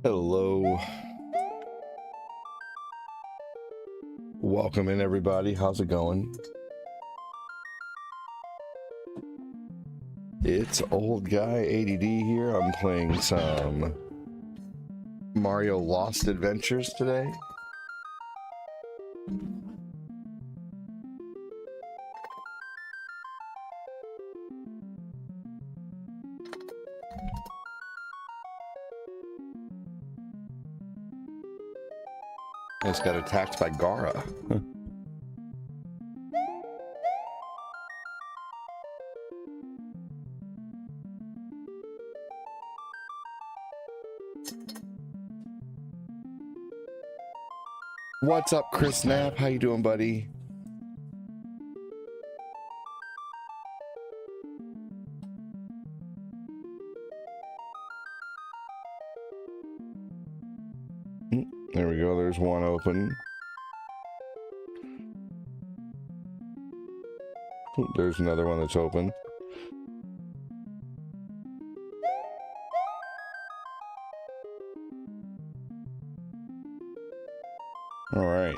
Hello. Welcome in, everybody. How's it going? It's old guy ADD here. I'm playing some Mario Lost Adventures today. I just got attacked by Gara. What's up, Chris Knapp? How you doing, buddy? There we go. There's one open. There's another one that's open. All right.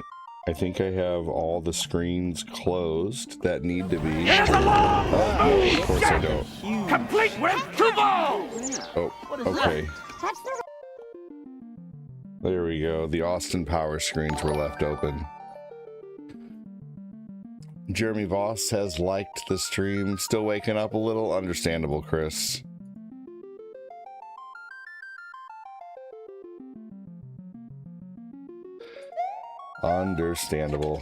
I think I have all the screens closed that need to be. Of course I don't. Complete with two balls! Oh, okay. There we go. The Austin Power screens were left open. Jeremy Voss has liked the stream. Still waking up a little. Understandable, Chris. Understandable.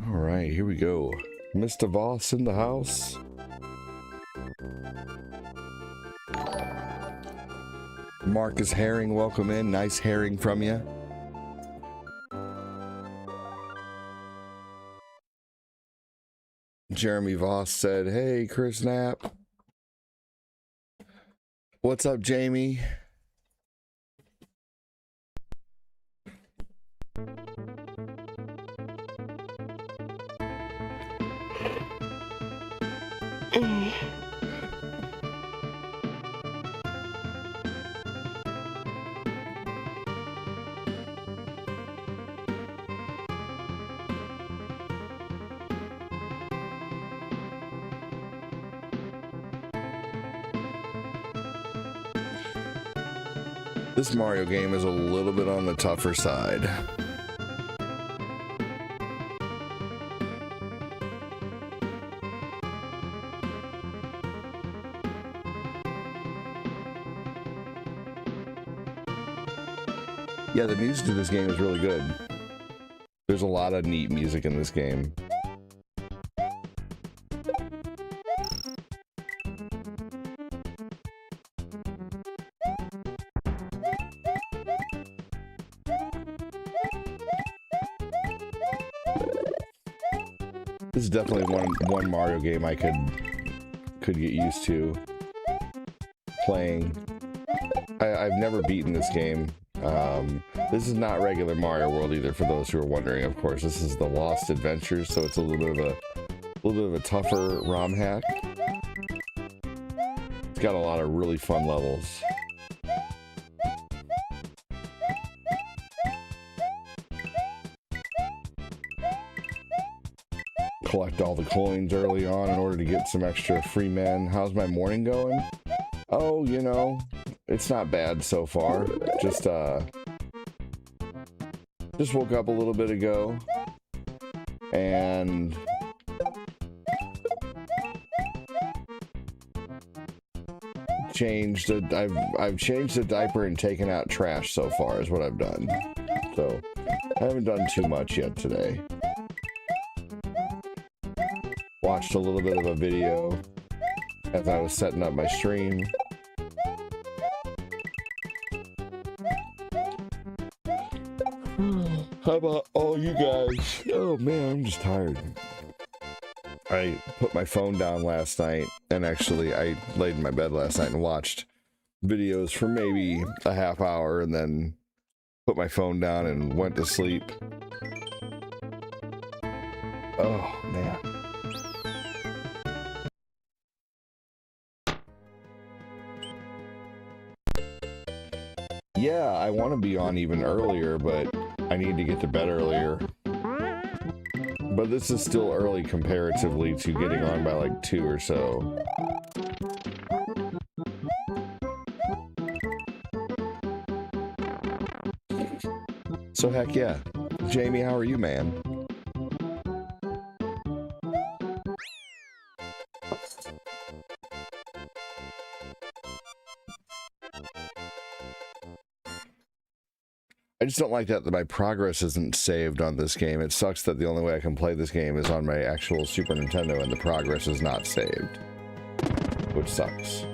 All right, here we go. Mr. Voss in the house. Marcus Herring, welcome in. Nice herring from you. Jeremy Voss said, hey, Chris Knapp. What's up, Jamie? This Mario game is a little bit on the tougher side. Yeah, the music to this game is really good. There's a lot of neat music in this game. This is definitely one Mario game I could get used to playing. I've never beaten this game. This is not regular Mario World either, for those who are wondering. Of course, this is the Lost Adventures, so it's a little bit of a tougher ROM hack. It's got a lot of really fun levels. Collect all the coins early on in order to get some extra free men. How's my morning going? Oh, you know, it's not bad so far. Just woke up a little bit ago and I've changed the diaper and taken out trash so far is what I've done. So I haven't done too much yet today. Watched a little bit of a video as I was setting up my stream. How about all you guys? Oh man, I'm just tired. I put my phone down last night, and actually I laid in my bed last night and watched videos for maybe a half hour, and then put my phone down and went to sleep. Oh man. yeah, I want to be on even earlier, but I need to get to bed earlier. But this is still early comparatively to getting on by like 2 or so. So heck yeah. Jamie, how are you, man? I just don't like that my progress isn't saved on this game. It sucks that the only way I can play this game is on my actual Super Nintendo and the progress is not saved. Which sucks.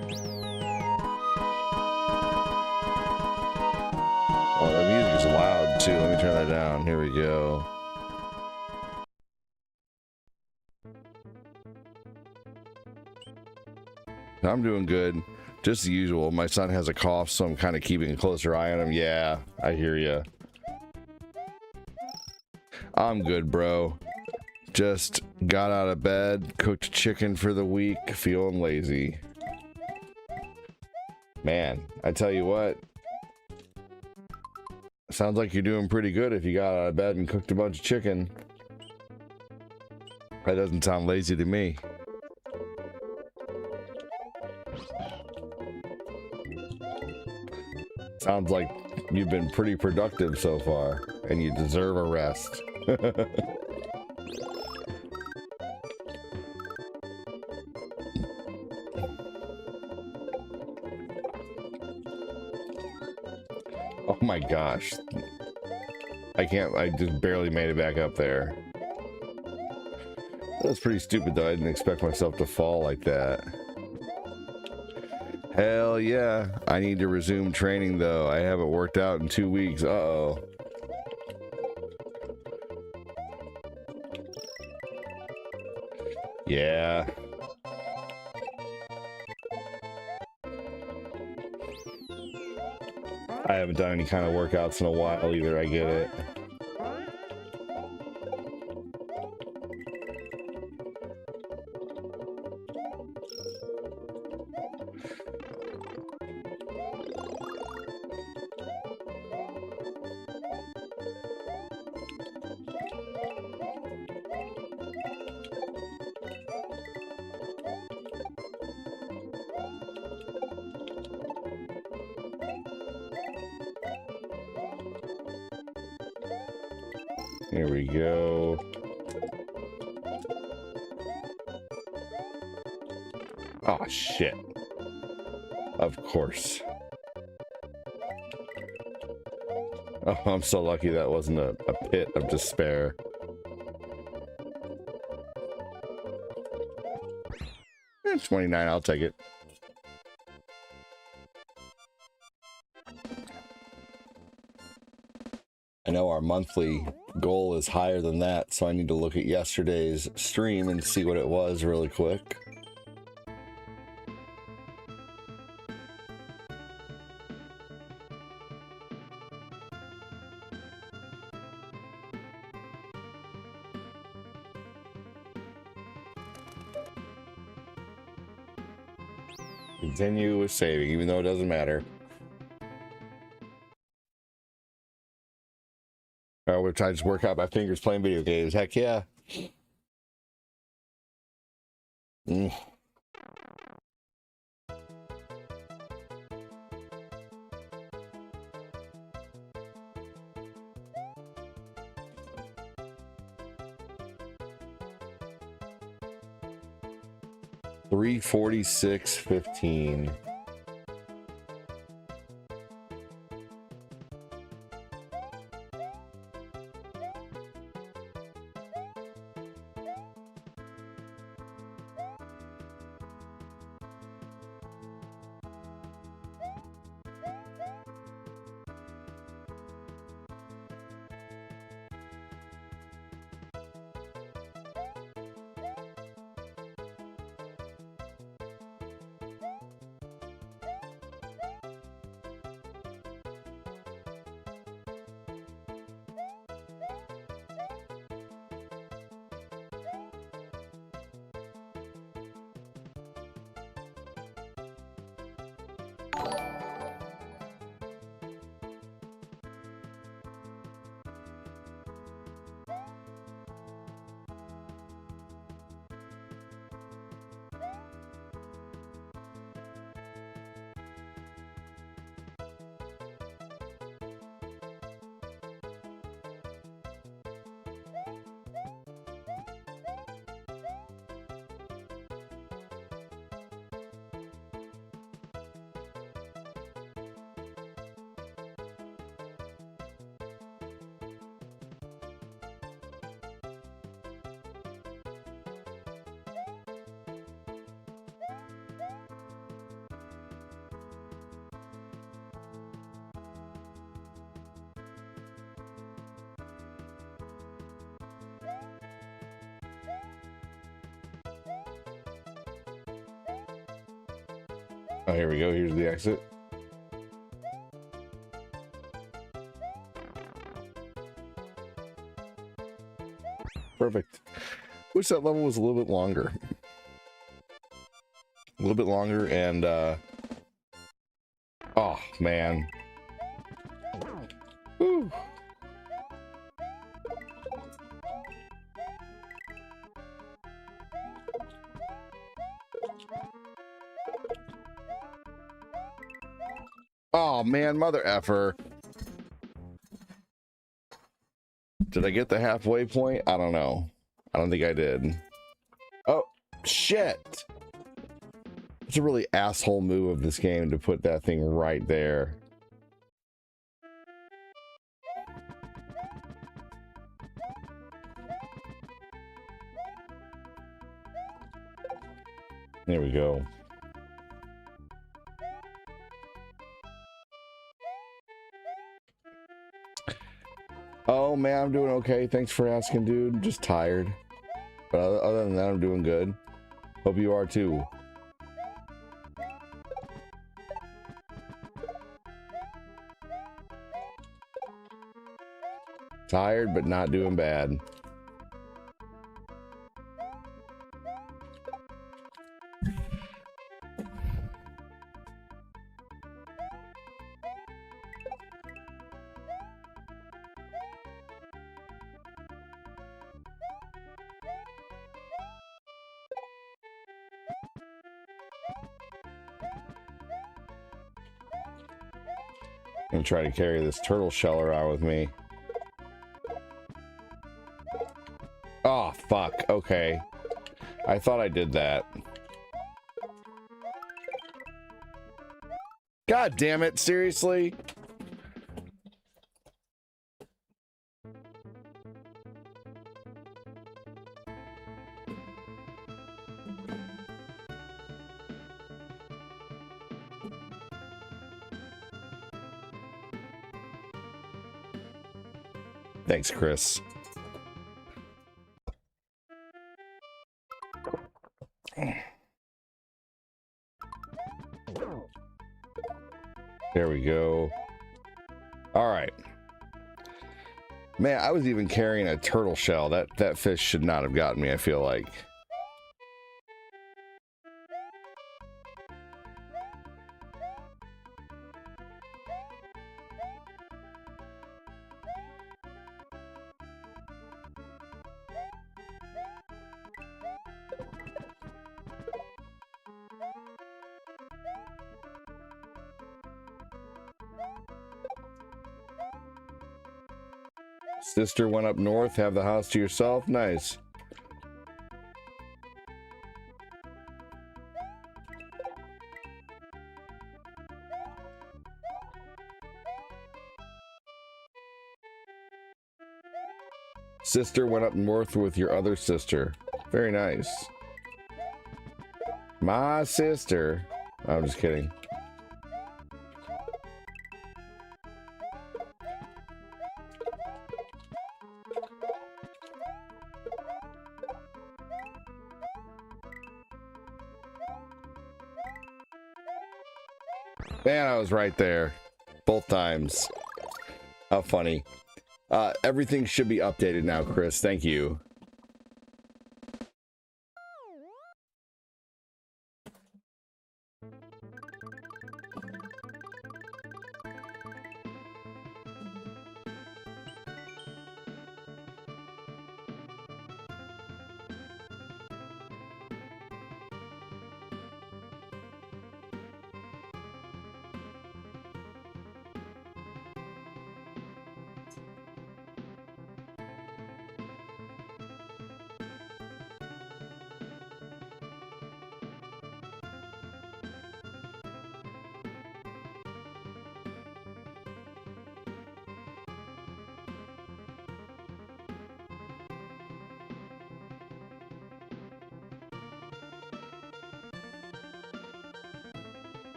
Oh, the music is loud too. Let me turn that down. Here we go. I'm doing good. Just the usual. My son has a cough, so I'm kind of keeping a closer eye on him. Yeah, I hear ya. I'm good, bro. Just got out of bed, cooked chicken for the week, feeling lazy. Man, I tell you what. Sounds like you're doing pretty good if you got out of bed and cooked a bunch of chicken. That doesn't sound lazy to me. Sounds like you've been pretty productive so far, and you deserve a rest. Oh my gosh. I just barely made it back up there. That's pretty stupid though. I didn't expect myself to fall like that. Hell yeah. I need to resume training though. I haven't worked out in 2 weeks. Uh-oh. Yeah. I haven't done any kind of workouts in a while either. I get it. Here we go. Oh, shit. Of course. Oh, I'm so lucky that wasn't a pit of despair. Eh, 29, I'll take it. I know our monthly goal is higher than that, so I need to look at yesterday's stream and see what it was really quick. Continue with saving, even though it doesn't matter. We're trying to work out my fingers playing video games. Heck yeah. Mm. $346.15. Oh, here we go. Here's the exit. Perfect. Wish that level was a little bit longer. A little bit longer and oh man. Whew. Oh man, mother effer. Did I get the halfway point? I don't know. I don't think I did. Oh, shit. It's a really asshole move of this game to put that thing right there. There we go. Oh man, I'm doing okay. Thanks for asking, dude. I'm just tired. But other than that, I'm doing good. Hope you are too. Tired, but not doing bad. I'm gonna try to carry this turtle shell around with me. Oh, fuck. Okay. I thought I did that. God damn it. Seriously? Thanks, Chris. There we go. All right. Man, I was even carrying a turtle shell. That fish should not have gotten me, I feel like. Sister went up north, have the house to yourself. Nice. Sister went up north with your other sister. Very nice. My sister. I'm just kidding. Man, I was right there. Both times. How funny. Everything should be updated now, Chris. Thank you.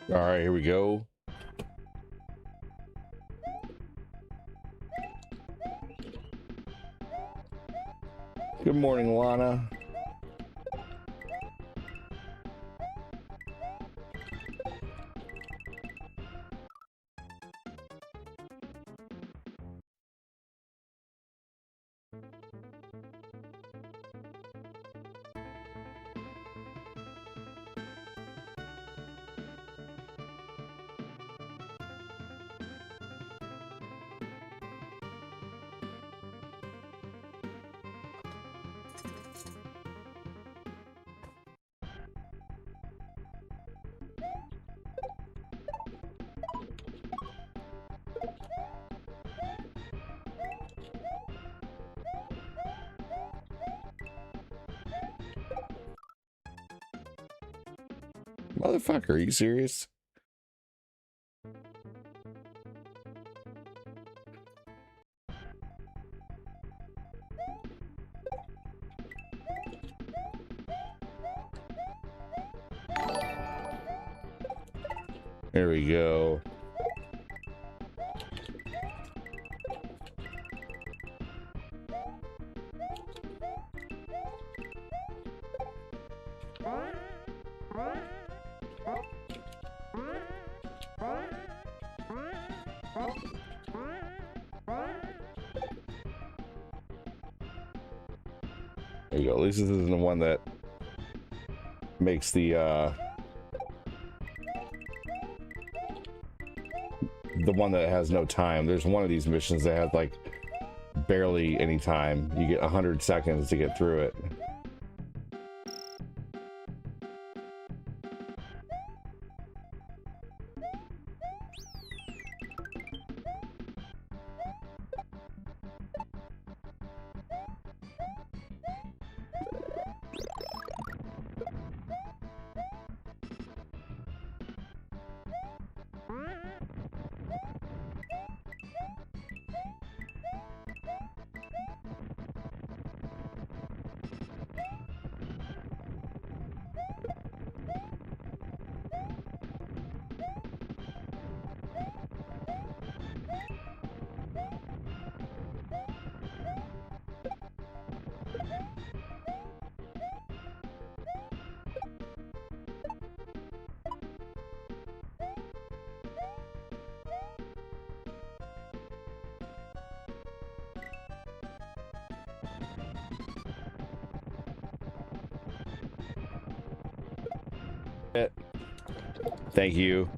All right, here we go. Good morning, Lana. Motherfucker, are you serious? There we go. There you go. At least this isn't the one that makes the one that has no time. There's one of these missions that has like barely any time. You get 100 seconds to get through it. Thank you.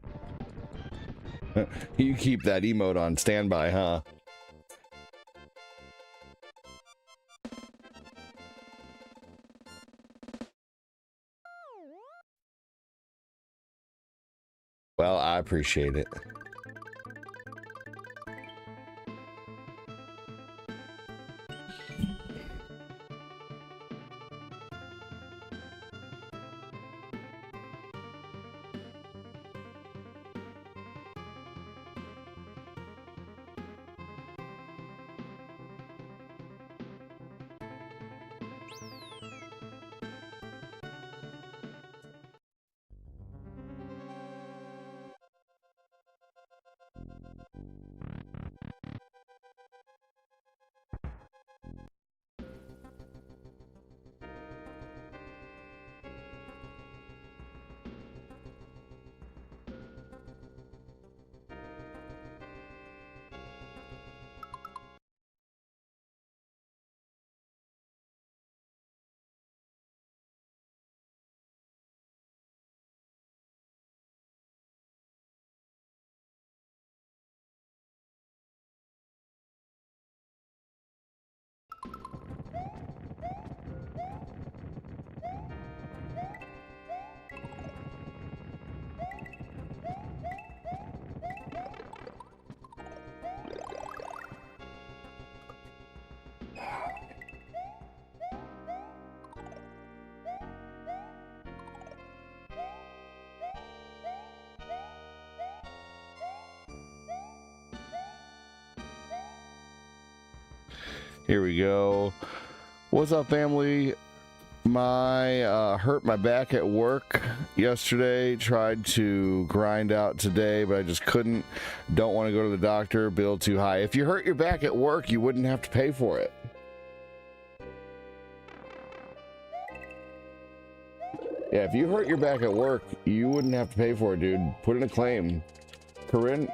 You keep that emote on standby, huh? Well, I appreciate it. Here we go. What's up, family? hurt my back at work yesterday. Tried to grind out today, but I just couldn't. Don't want to go to the doctor. Bill too high. If you hurt your back at work, you wouldn't have to pay for it. Yeah, if you hurt your back at work, you wouldn't have to pay for it, dude. Put in a claim. Corinne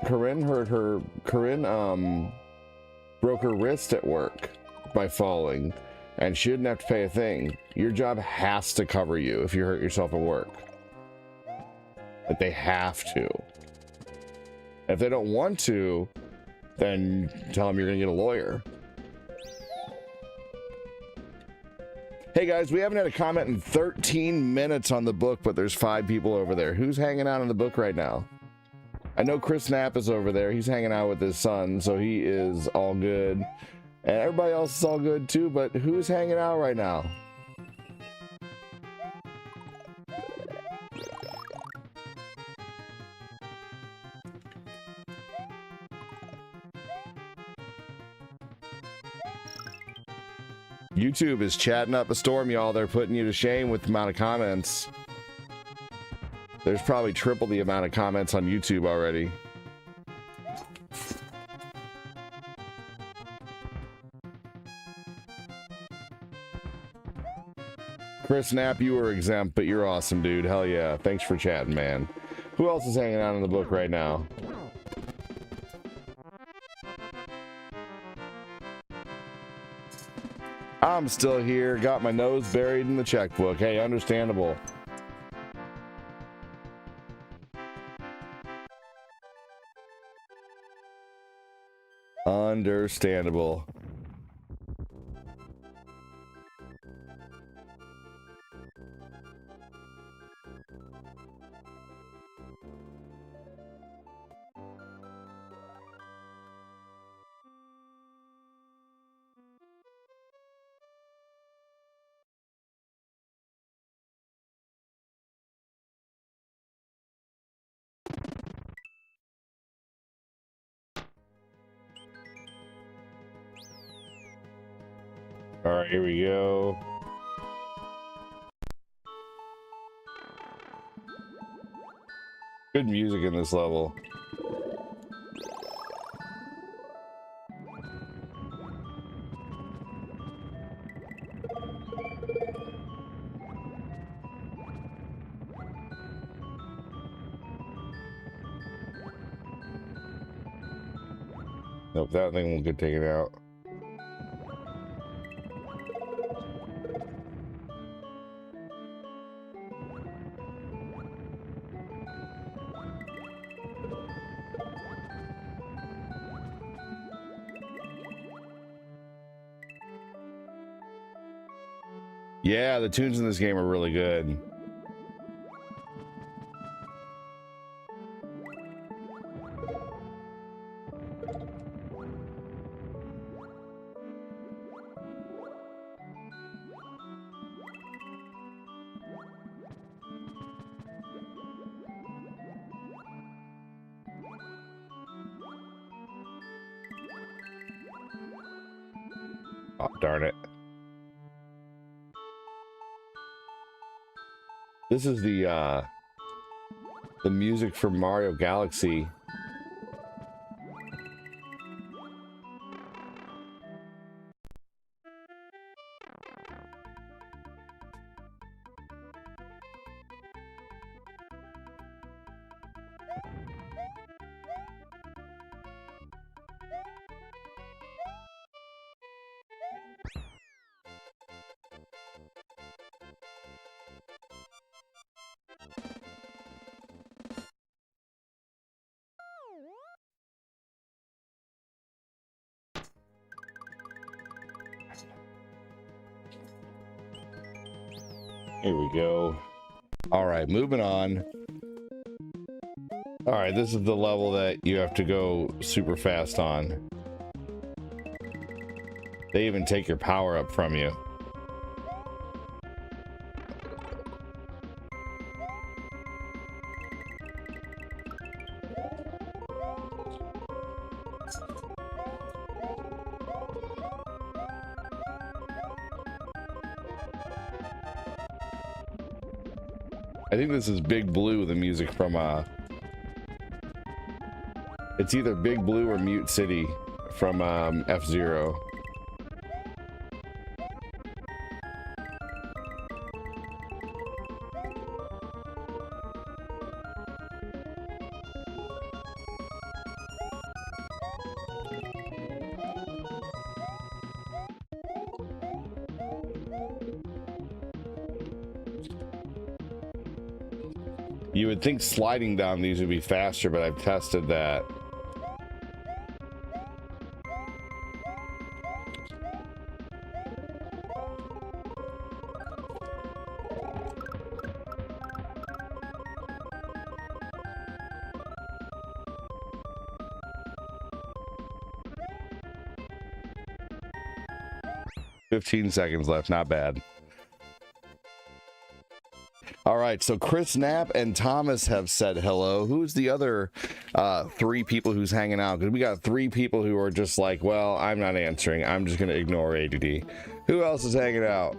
broke her wrist at work by falling, and she didn't have to pay a thing. Your job has to cover you if you hurt yourself at work. Like, they have to. If they don't want to, then tell them you're gonna get a lawyer. Hey guys, we haven't had a comment in 13 minutes on the book, but there's 5 people over there. Who's hanging out on the book right now? I know Chris Knapp is over there. He's hanging out with his son, so he is all good. And everybody else is all good too, but who's hanging out right now? YouTube is chatting up a storm, y'all. They're putting you to shame with the amount of comments. There's probably triple the amount of comments on YouTube already. Chris Knapp, you were exempt, but you're awesome, dude. Hell yeah. Thanks for chatting, man. Who else is hanging out in the book right now? I'm still here, got my nose buried in the checkbook. Hey, understandable. Understandable. All right, here we go. Good music in this level. Nope, that thing won't get taken out. Yeah, the tunes in this game are really good. Oh, darn it. This is the music from Mario Galaxy. Here we go. All right, moving on. All right, this is the level that you have to go super fast on. They even take your power up from you. I think this is Big Blue, the music from it's either Big Blue or Mute City from F-Zero. You would think sliding down these would be faster, but I've tested that. "15 seconds left, not bad." All right, so Chris Knapp and Thomas have said hello. Who's the other 3 people who's hanging out? Because we got 3 people who are just like, well, I'm not answering. I'm just going to ignore ADD. Who else is hanging out?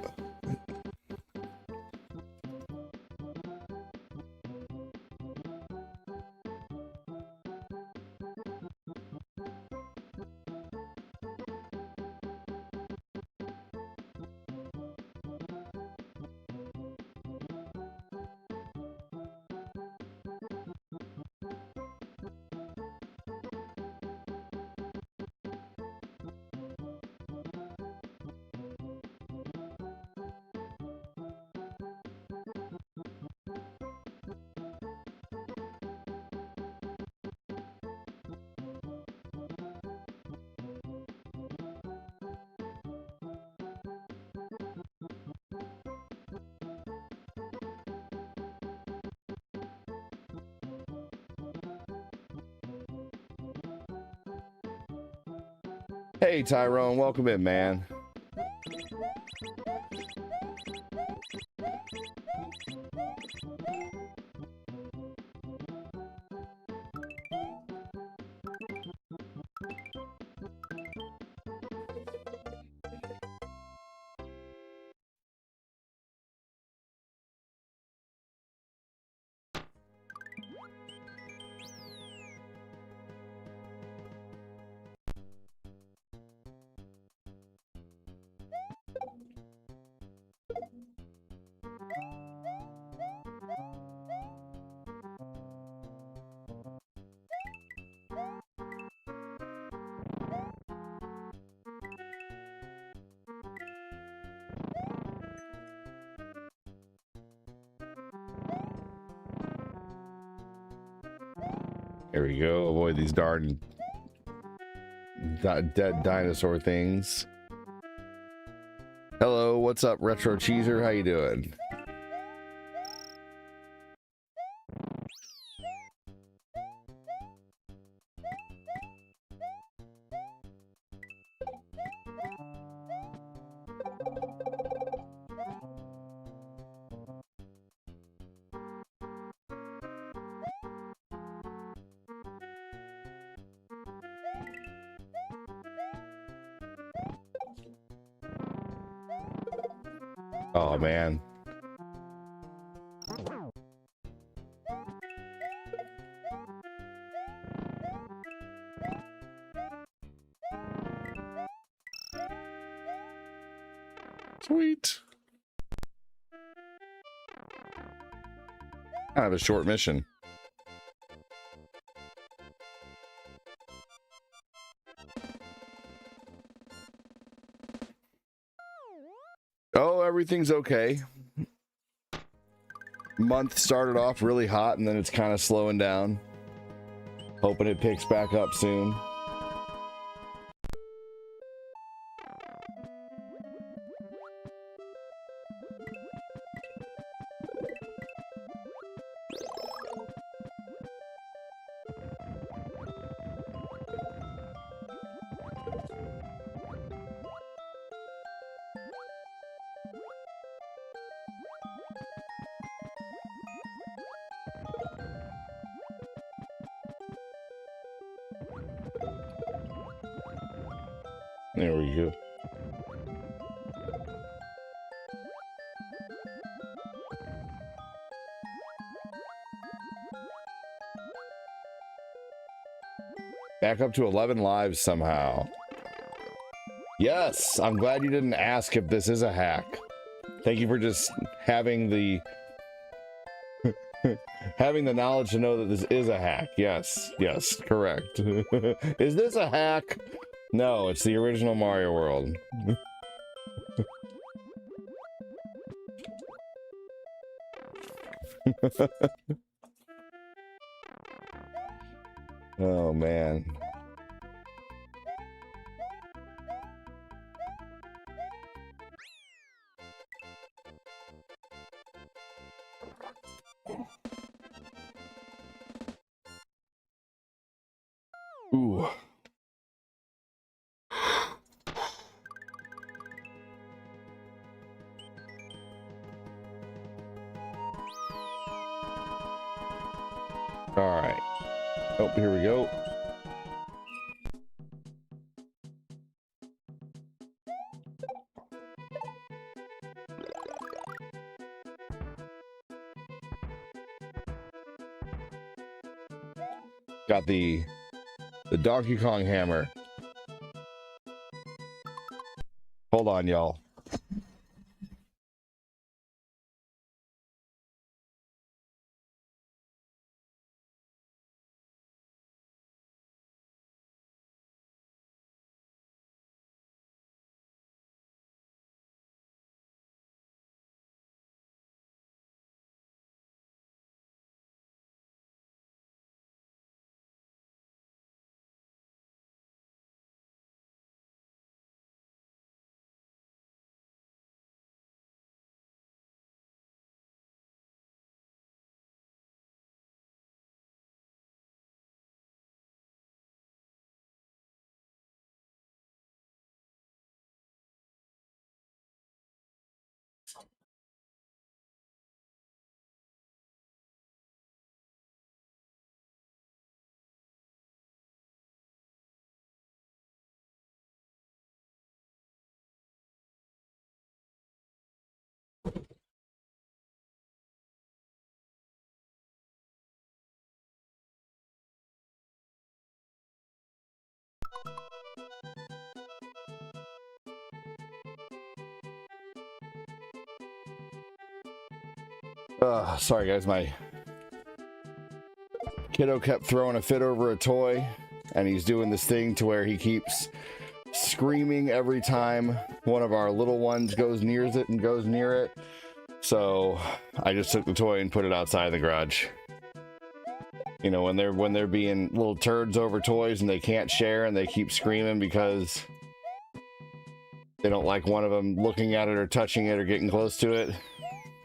Hey, Tyrone, welcome in, man. Here we go. Avoid these darn dead dinosaur things. Hello, what's up, Retro Cheeser? How you doing? Oh, man. Sweet. Kind of a short mission. Oh, everything's okay. Month started off really hot and then it's kind of slowing down. Hoping it picks back up soon. There we go. Back up to 11 lives somehow. Yes, I'm glad you didn't ask if this is a hack. Thank you for just having the having the knowledge to know that this is a hack. Yes, yes, correct. Is this a hack? No, it's the original Mario World. Oh man. Ooh. All right. Oh, here we go. Got the Donkey Kong hammer. Hold on, y'all. Sorry guys, my kiddo kept throwing a fit over a toy, and he's doing this thing to where he keeps screaming every time one of our little ones goes near it. So I just took the toy and put it outside the garage. You know, when they're being little turds over toys and they can't share and they keep screaming because they don't like one of them looking at it or touching it or getting close to it,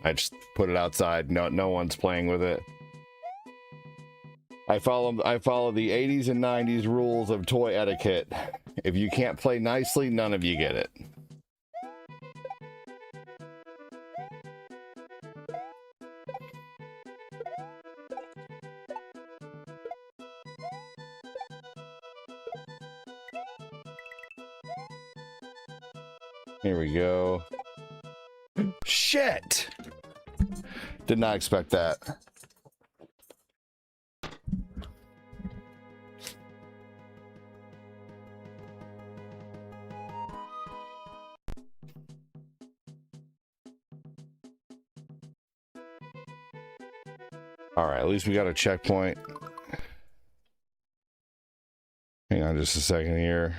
I just put it outside. No one's playing with it. I follow the 80s and 90s rules of toy etiquette. If you can't play nicely, none of you get it. Here we go. Shit! Did not expect that. All right, at least we got a checkpoint. Hang on just a second here.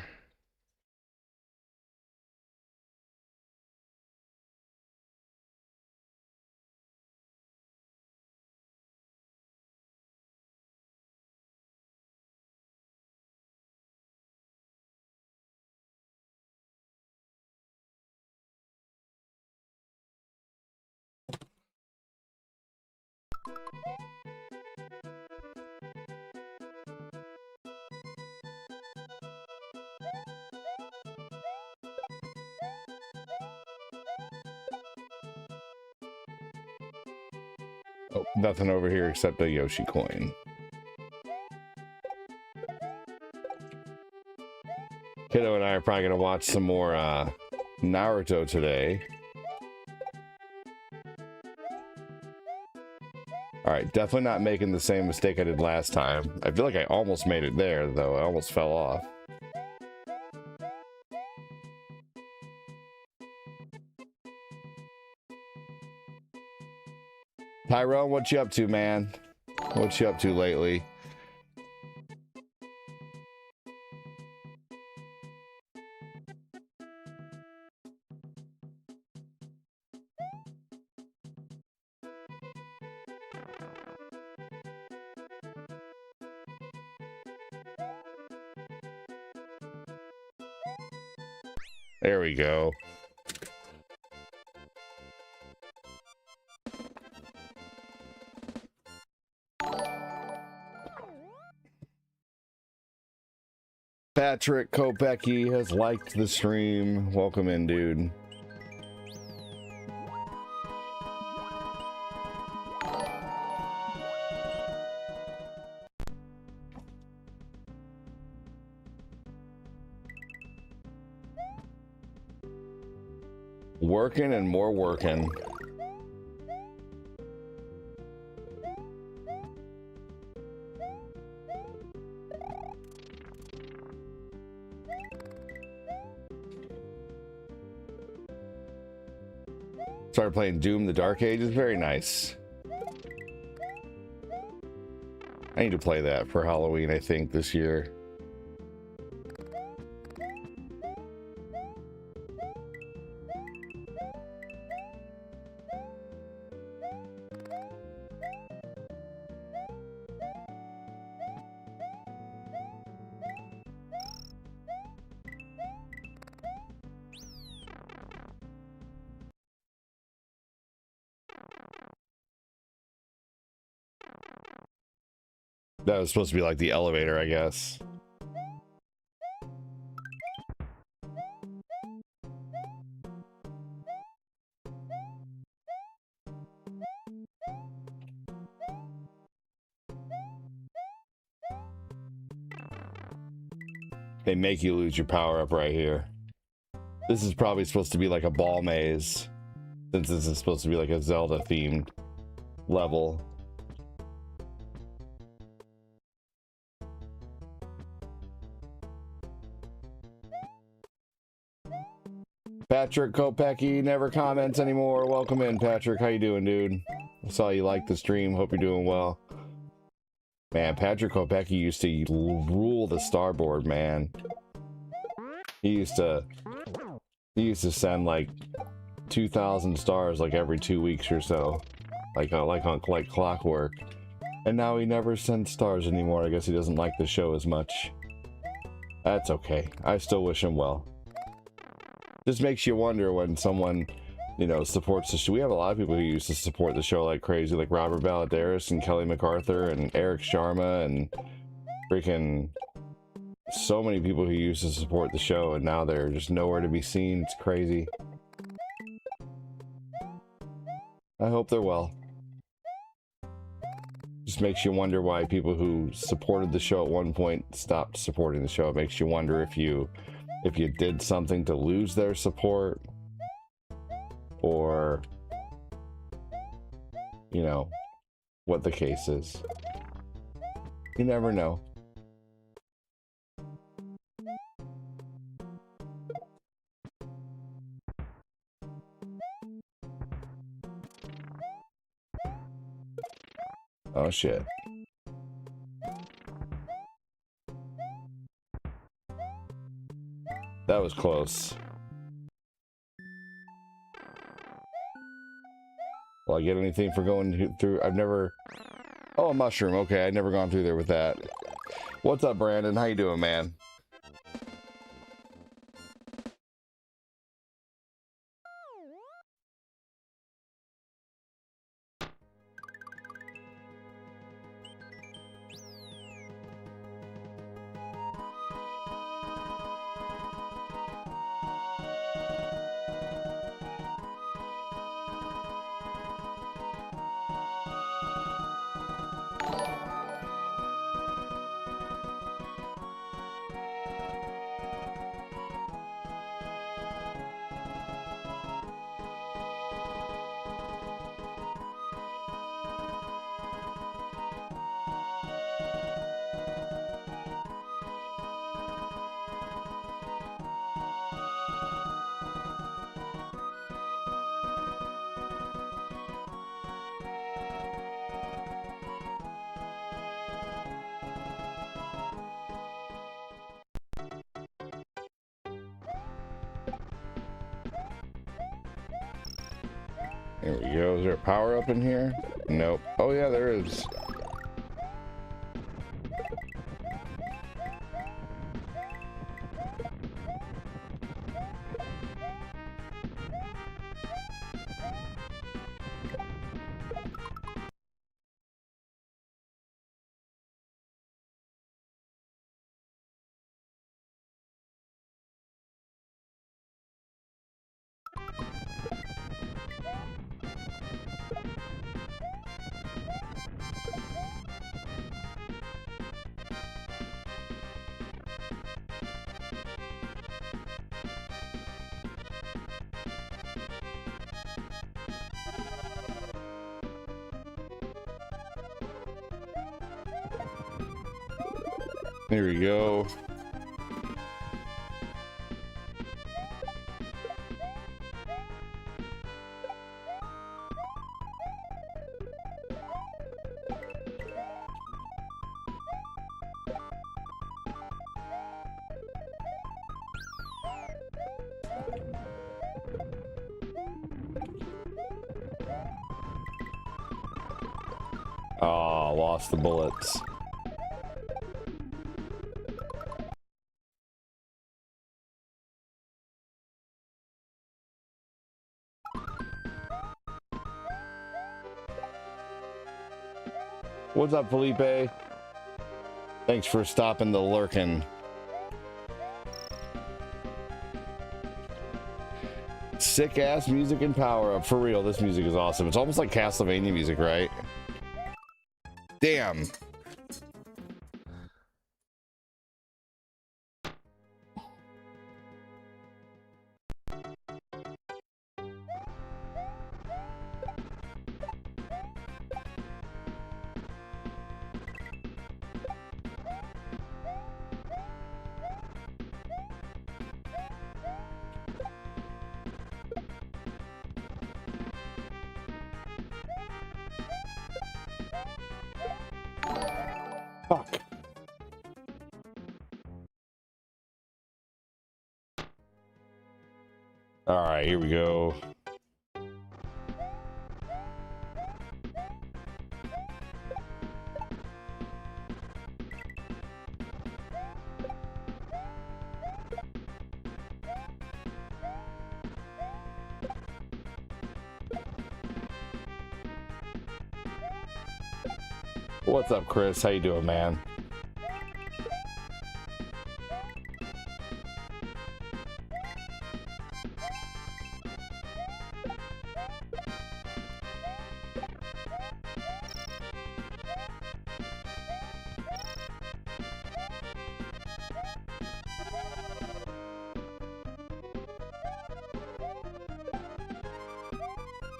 Oh, nothing over here except a Yoshi coin. Kiddo and I are probably going to watch some more Naruto today. All right, definitely not making the same mistake I did last time. I feel like I almost made it there, though. I almost fell off. Tyrone, what you up to, man? What you up to lately? There we go. Patrick Kopecki has liked the stream. Welcome in, dude. Working and more working. Started playing Doom the Dark Ages. Very nice. I need to play that for Halloween, I think, this year. That was supposed to be like the elevator, I guess. They make you lose your power up right here. This is probably supposed to be like a ball maze, since this is supposed to be like a Zelda themed level. Patrick Kopecki never comments anymore. Welcome in, Patrick. How you doing, dude? I saw you like the stream. Hope you're doing well. Man, Patrick Kopecki used to rule the starboard, man. He used to send like 2,000 stars like every 2 weeks or so, like clockwork. And now he never sends stars anymore. I guess he doesn't like the show as much. That's okay. I still wish him well. Just makes you wonder when someone, you know, supports the show. We have a lot of people who used to support the show like crazy, like Robert Baladares and Kelly MacArthur and Eric Sharma and freaking so many people who used to support the show, and now they're just nowhere to be seen. It's crazy. I hope they're well. Just makes you wonder why people who supported the show at one point stopped supporting the show. It makes you wonder if you did something to lose their support, or, you know, what the case is. You never know. Oh shit. That was close. Will I get anything for going through? I've never... Oh, a mushroom. Okay, I've never gone through there with that. What's up, Brandon? How you doing, man? There we go. Is there a power up in here? Nope. Oh yeah, there is. There we go. Oh, lost the bullets. What's up, Felipe? Thanks for stopping the lurking. Sick ass music and power up. For real, this music is awesome. It's almost like Castlevania music, right? Damn. Fuck. All right, here we go. What's up, Chris? How you doing, man?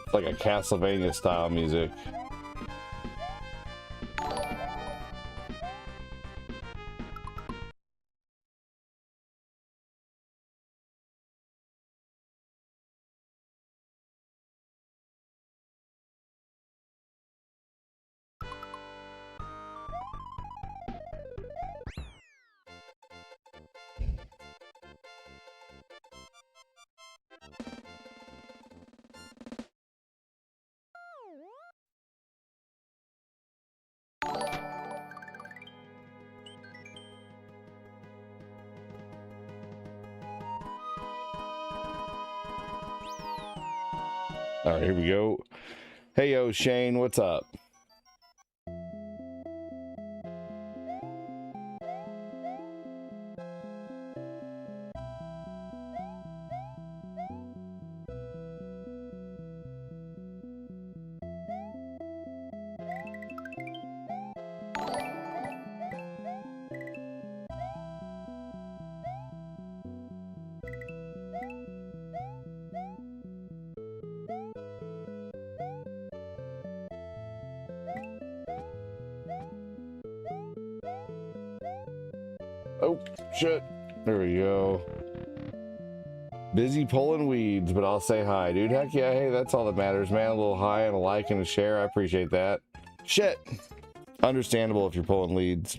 It's like a Castlevania style music. All right, here we go. Hey, yo, Shane, what's up? Oh, shit. There we go. Busy pulling weeds, but I'll say hi, dude. Heck yeah, hey, that's all that matters, man. A little hi and a like and a share. I appreciate that. Shit. Understandable if you're pulling weeds.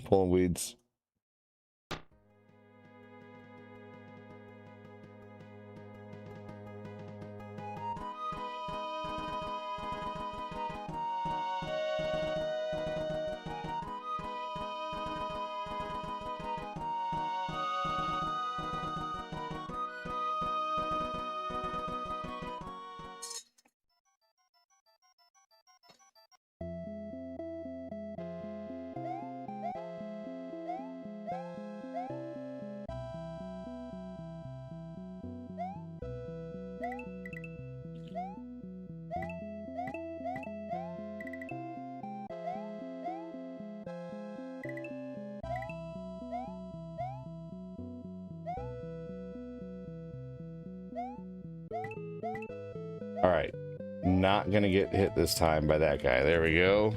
right. Not gonna get hit this time by that guy. There we go.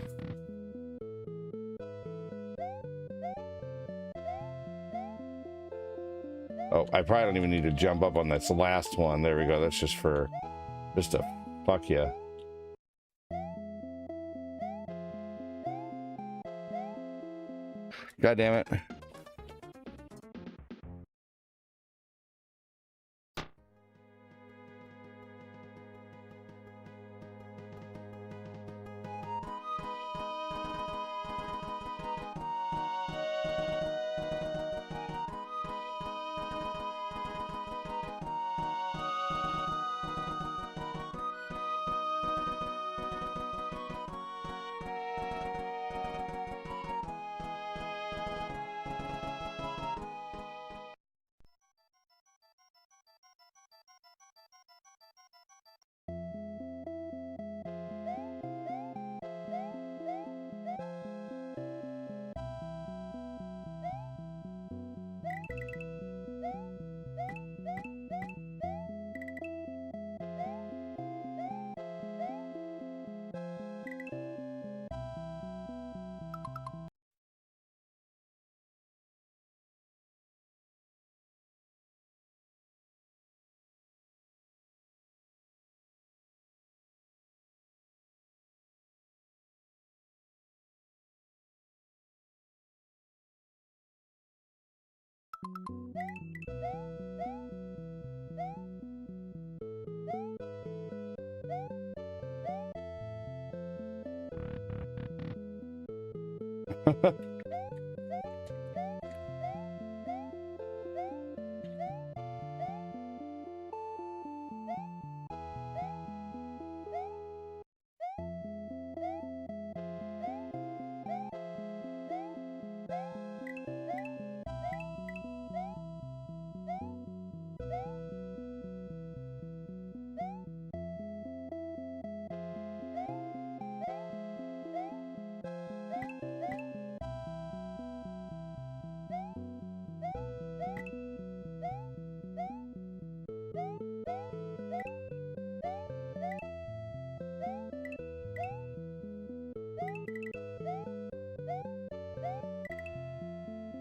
Oh, I probably don't even need to jump up on this last one. There we go. That's just for, just to fuck you. God damn it.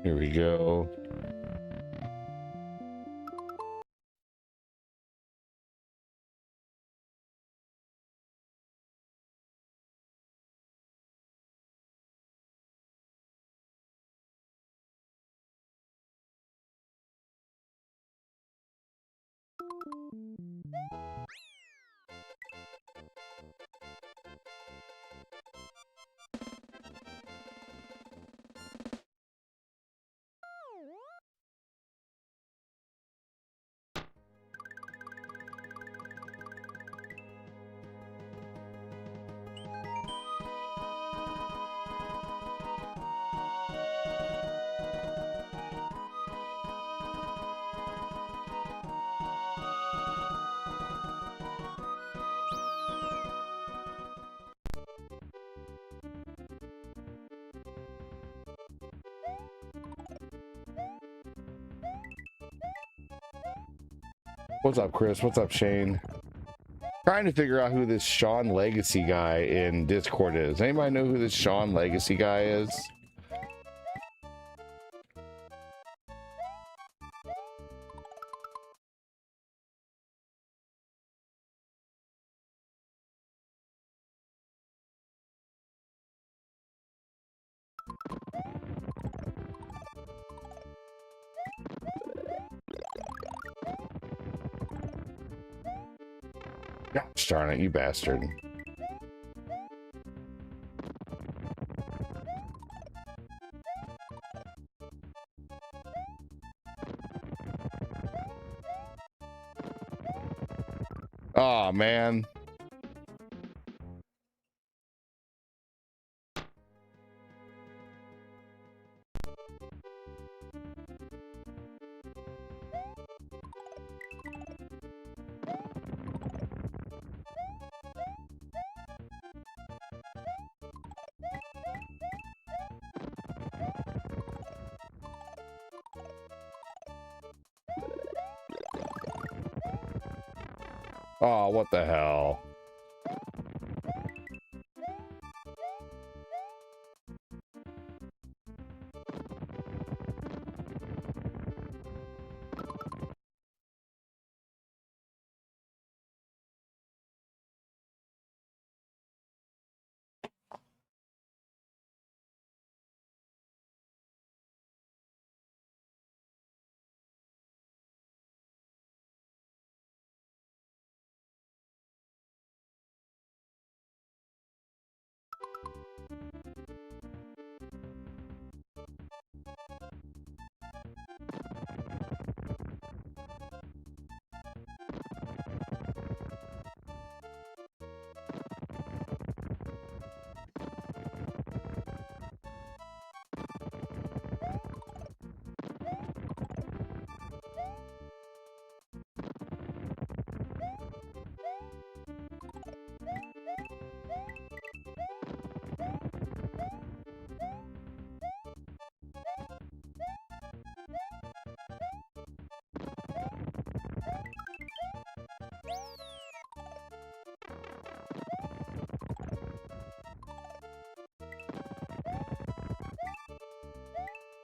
Here we go. What's up, Chris? What's up, Shane? Trying to figure out who this Sean Legacy guy in Discord is. Anybody know who this Sean Legacy guy is? Gosh darn it, you bastard. Oh man. Oh, what the hell?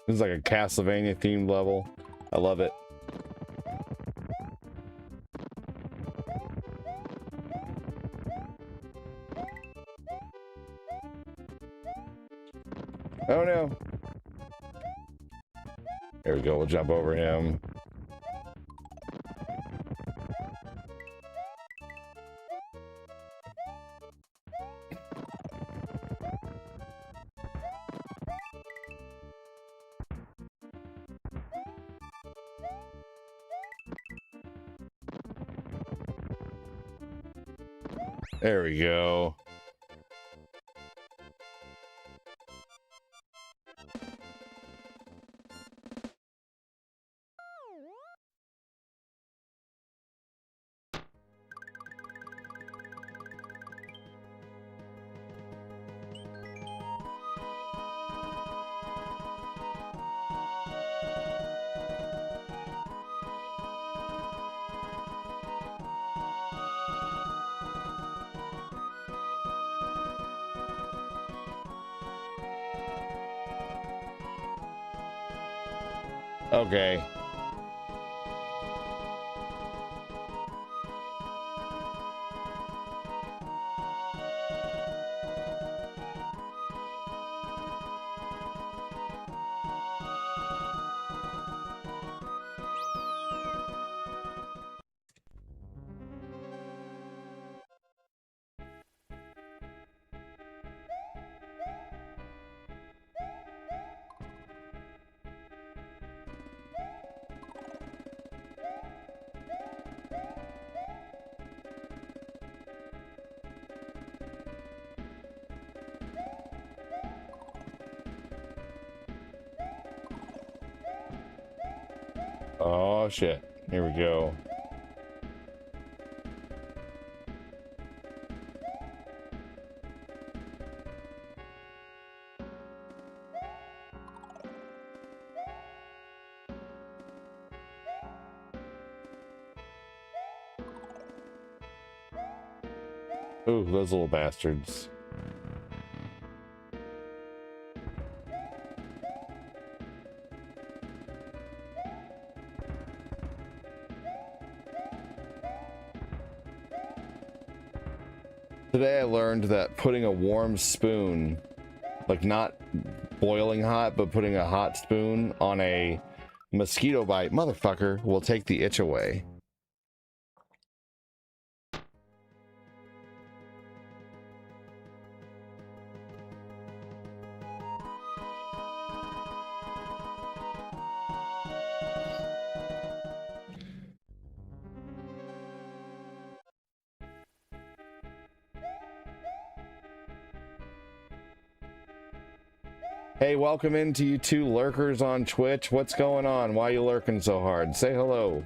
This is like a Castlevania themed level. I love it. Oh no. There we go. We'll jump over him. There we go. Okay. Oh shit. Here we go. Ooh, those little bastards. Today I learned that putting a warm spoon, like not boiling hot, but putting a hot spoon on a mosquito bite, motherfucker, will take the itch away. Hey, welcome into you two lurkers on Twitch. What's going on? Why are you lurking so hard? Say hello.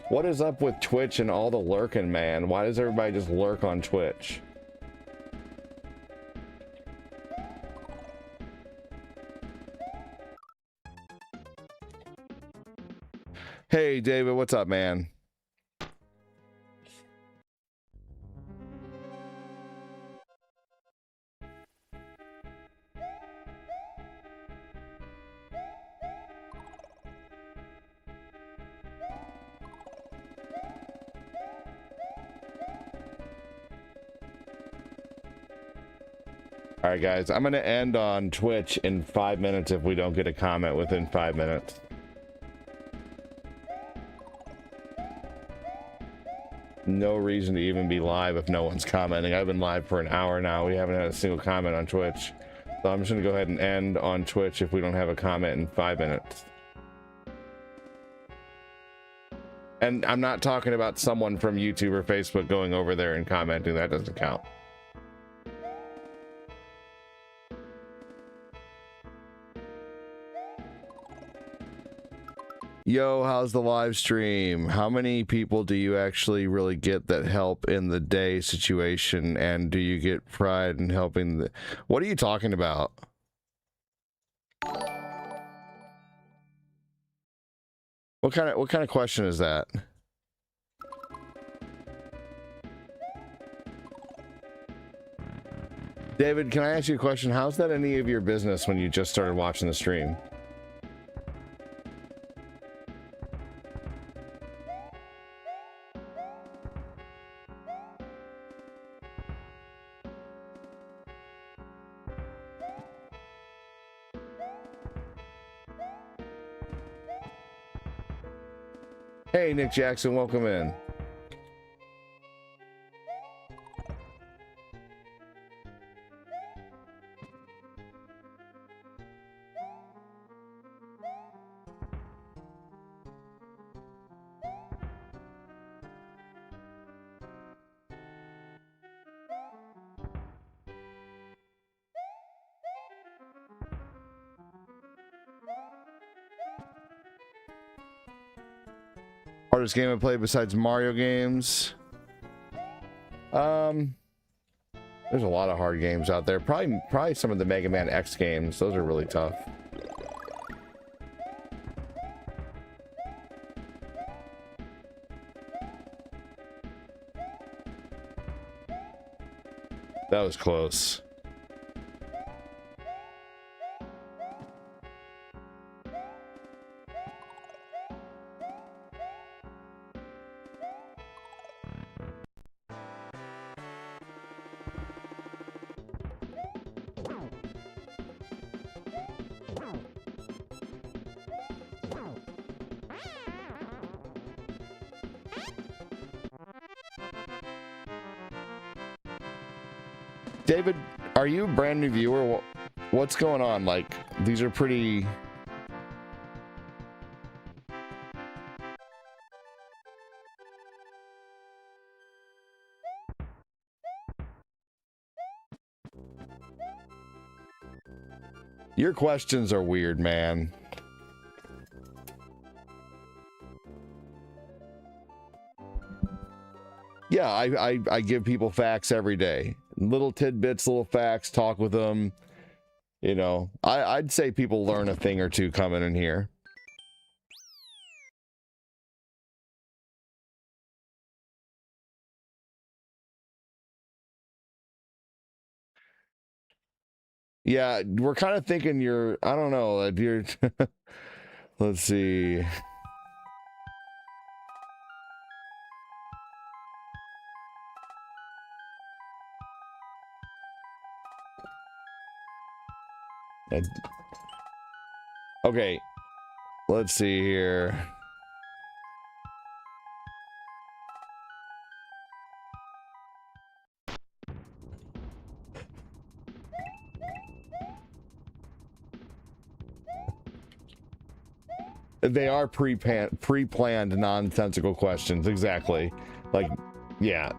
What is up with Twitch and all the lurking, man? Why does everybody just lurk on Twitch? Hey, David, what's up, man? All right, guys, I'm going to end on Twitch in 5 minutes if we don't get a comment within 5 minutes. No reason to even be live if no one's commenting. I've been live for an hour now. We haven't had a single comment on Twitch. So I'm just going to go ahead and end on Twitch if we don't have a comment in 5 minutes. And I'm not talking about someone from YouTube or Facebook going over there and commenting. That doesn't count. Yo, how's the live stream? How many people do you actually really get that help in the day situation? And do you get pride in helping the... What are you talking about? What kind of question is that? David, can I ask you a question? How's that any of your business when you just started watching the stream? Hey, Nick Jackson, welcome in. Hardest game I played besides Mario games? There's a lot of hard games out there. Probably some of the Mega Man X games. Those are really tough. That was close. David, are you a brand new viewer? What's going on? Like, these are pretty... Your questions are weird, man. Yeah, I give people facts every day. Little tidbits, little facts, talk with them. You know, I'd say people learn a thing or two coming in here. Yeah, we're kind of thinking you're, I don't know, you're, let's see. Okay, let's see here. They are pre-planned nonsensical questions, exactly. Like, yeah.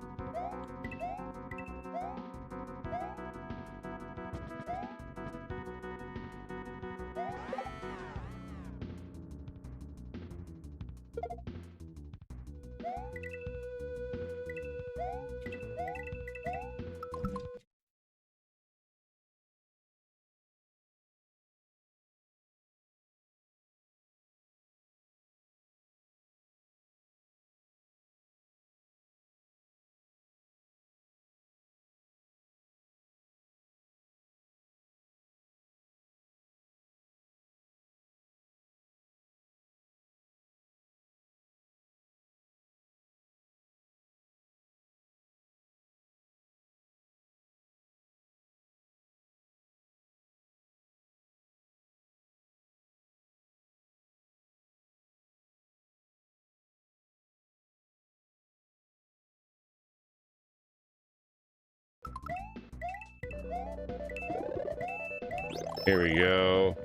Here we go.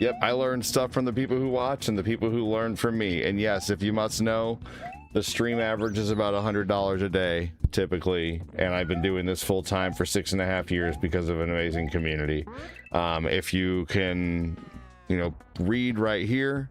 Yep, I learned stuff from the people who watch and the people who learn from me. And yes, if you must know, the stream average is about $100 a day, typically. And I've been doing this full time for 6.5 years because of an amazing community. If you can, you know, read right here,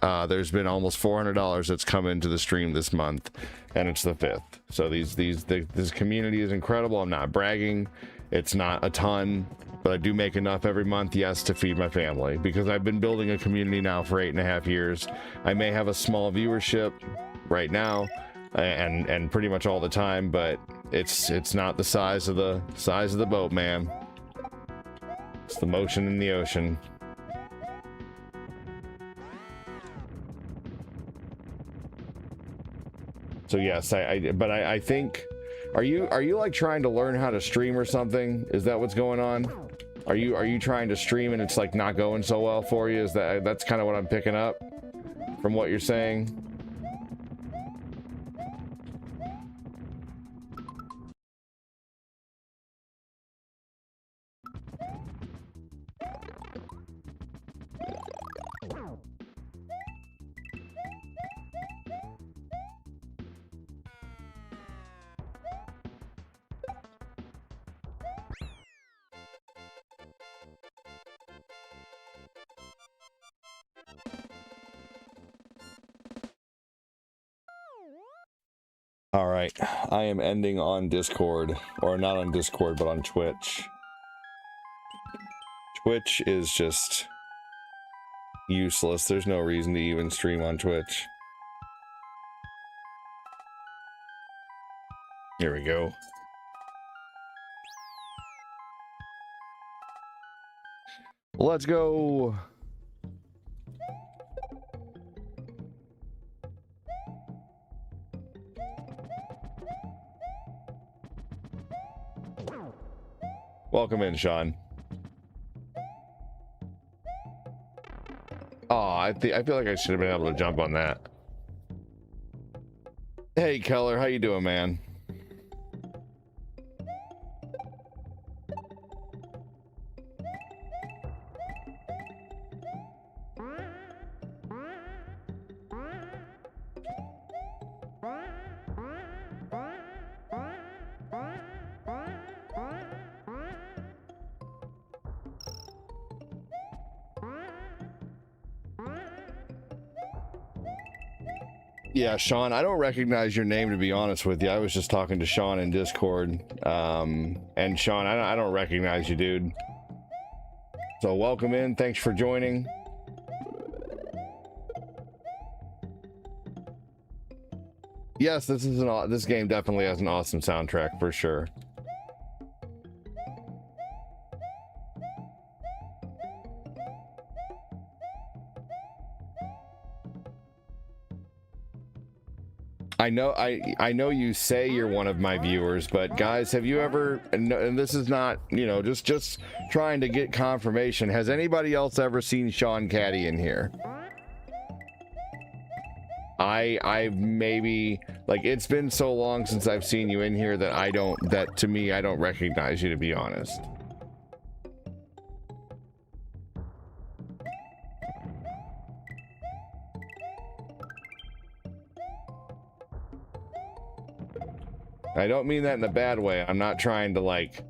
there's been almost $400 that's come into the stream this month, and it's the 5th. So this community is incredible. I'm not bragging. It's not a ton, but I do make enough every month, yes, to feed my family, because I've been building a community now for 8.5 years. I may have a small viewership right now and pretty much all the time, but it's not the size of the boat, man. It's the motion in the ocean. So yes, I think, are you like trying to learn how to stream or something? Is that what's going on? Are you trying to stream and it's like not going so well for you? Is that's kind of what I'm picking up from what you're saying? All right, I am ending on Discord, or not on Discord, but on Twitch. Twitch is just useless. There's no reason to even stream on Twitch. Here we go. Let's go. Welcome in, Sean. Oh, I feel like I should have been able to jump on that. Hey, Keller, how you doing, man? Yeah, Sean, I don't recognize your name, to be honest with you. I was just talking to Sean in Discord. And Sean, I don't recognize you, dude. So welcome in. Thanks for joining. Yes, this game definitely has an awesome soundtrack for sure. I know you say you're one of my viewers, but guys, have you ever, and this is not, you know, just trying to get confirmation, has anybody else ever seen Sean Caddy in here? I maybe, like, it's been so long since I've seen you in here that to me I don't recognize you, to be honest. I don't mean that in a bad way. I'm not trying to, like,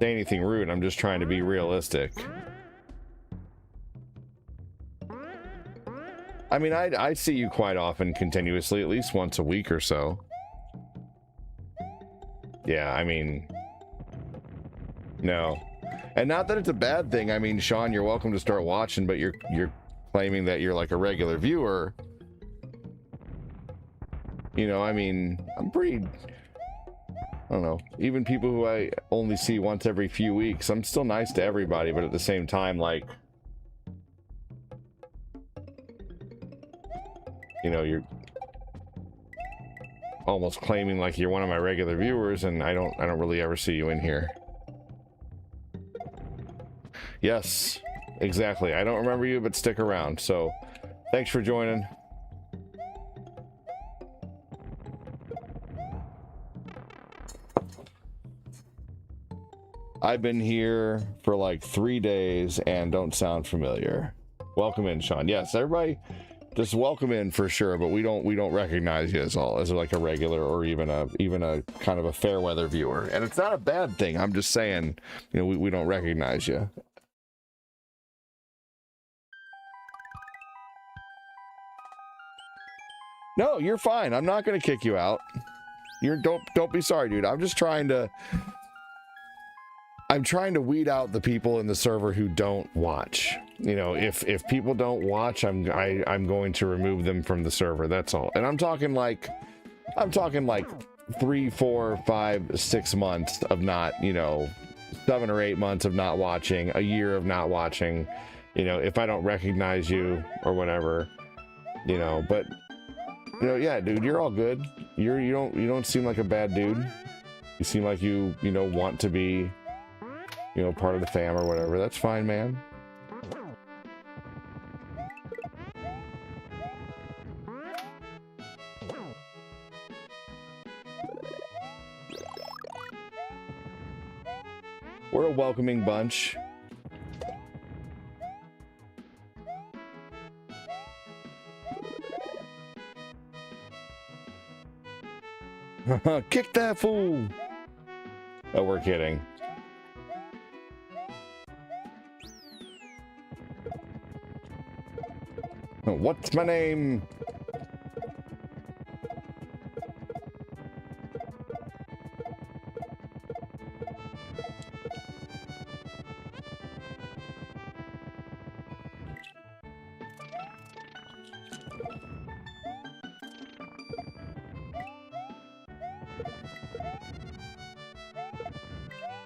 say anything rude. I'm just trying to be realistic. I mean, I see you quite often, continuously, at least once a week or so. Yeah, I mean, no. And not that it's a bad thing. I mean, Sean, you're welcome to start watching, but you're claiming that you're like a regular viewer. You know, I mean, I'm pretty... I don't know, even people who I only see once every few weeks, I'm still nice to everybody, but at the same time, like, you know, you're almost claiming like you're one of my regular viewers, and I don't really ever see you in here. Yes, exactly. I don't remember you, but stick around. So thanks for joining. I've been here for like 3 days and don't sound familiar. Welcome in, Sean. Yes, everybody, just welcome in for sure. But we don't recognize you as like a regular or even a kind of a fair weather viewer. And it's not a bad thing. I'm just saying, you know, we don't recognize you. No, you're fine. I'm not going to kick you out. Don't be sorry, dude. I'm trying to weed out the people in the server who don't watch. You know, if people don't watch, I'm going to remove them from the server. That's all. And I'm talking like 3, 4, 5, 6 months of not, you know, 7 or 8 months of not watching, a year of not watching. You know, if I don't recognize you or whatever, you know, but you know, yeah, dude, you're all good. You don't seem like a bad dude. You seem like you know, want to be, you know, part of the fam or whatever. That's fine, man. We're a welcoming bunch. Kick that fool! Oh, we're kidding. What's my name?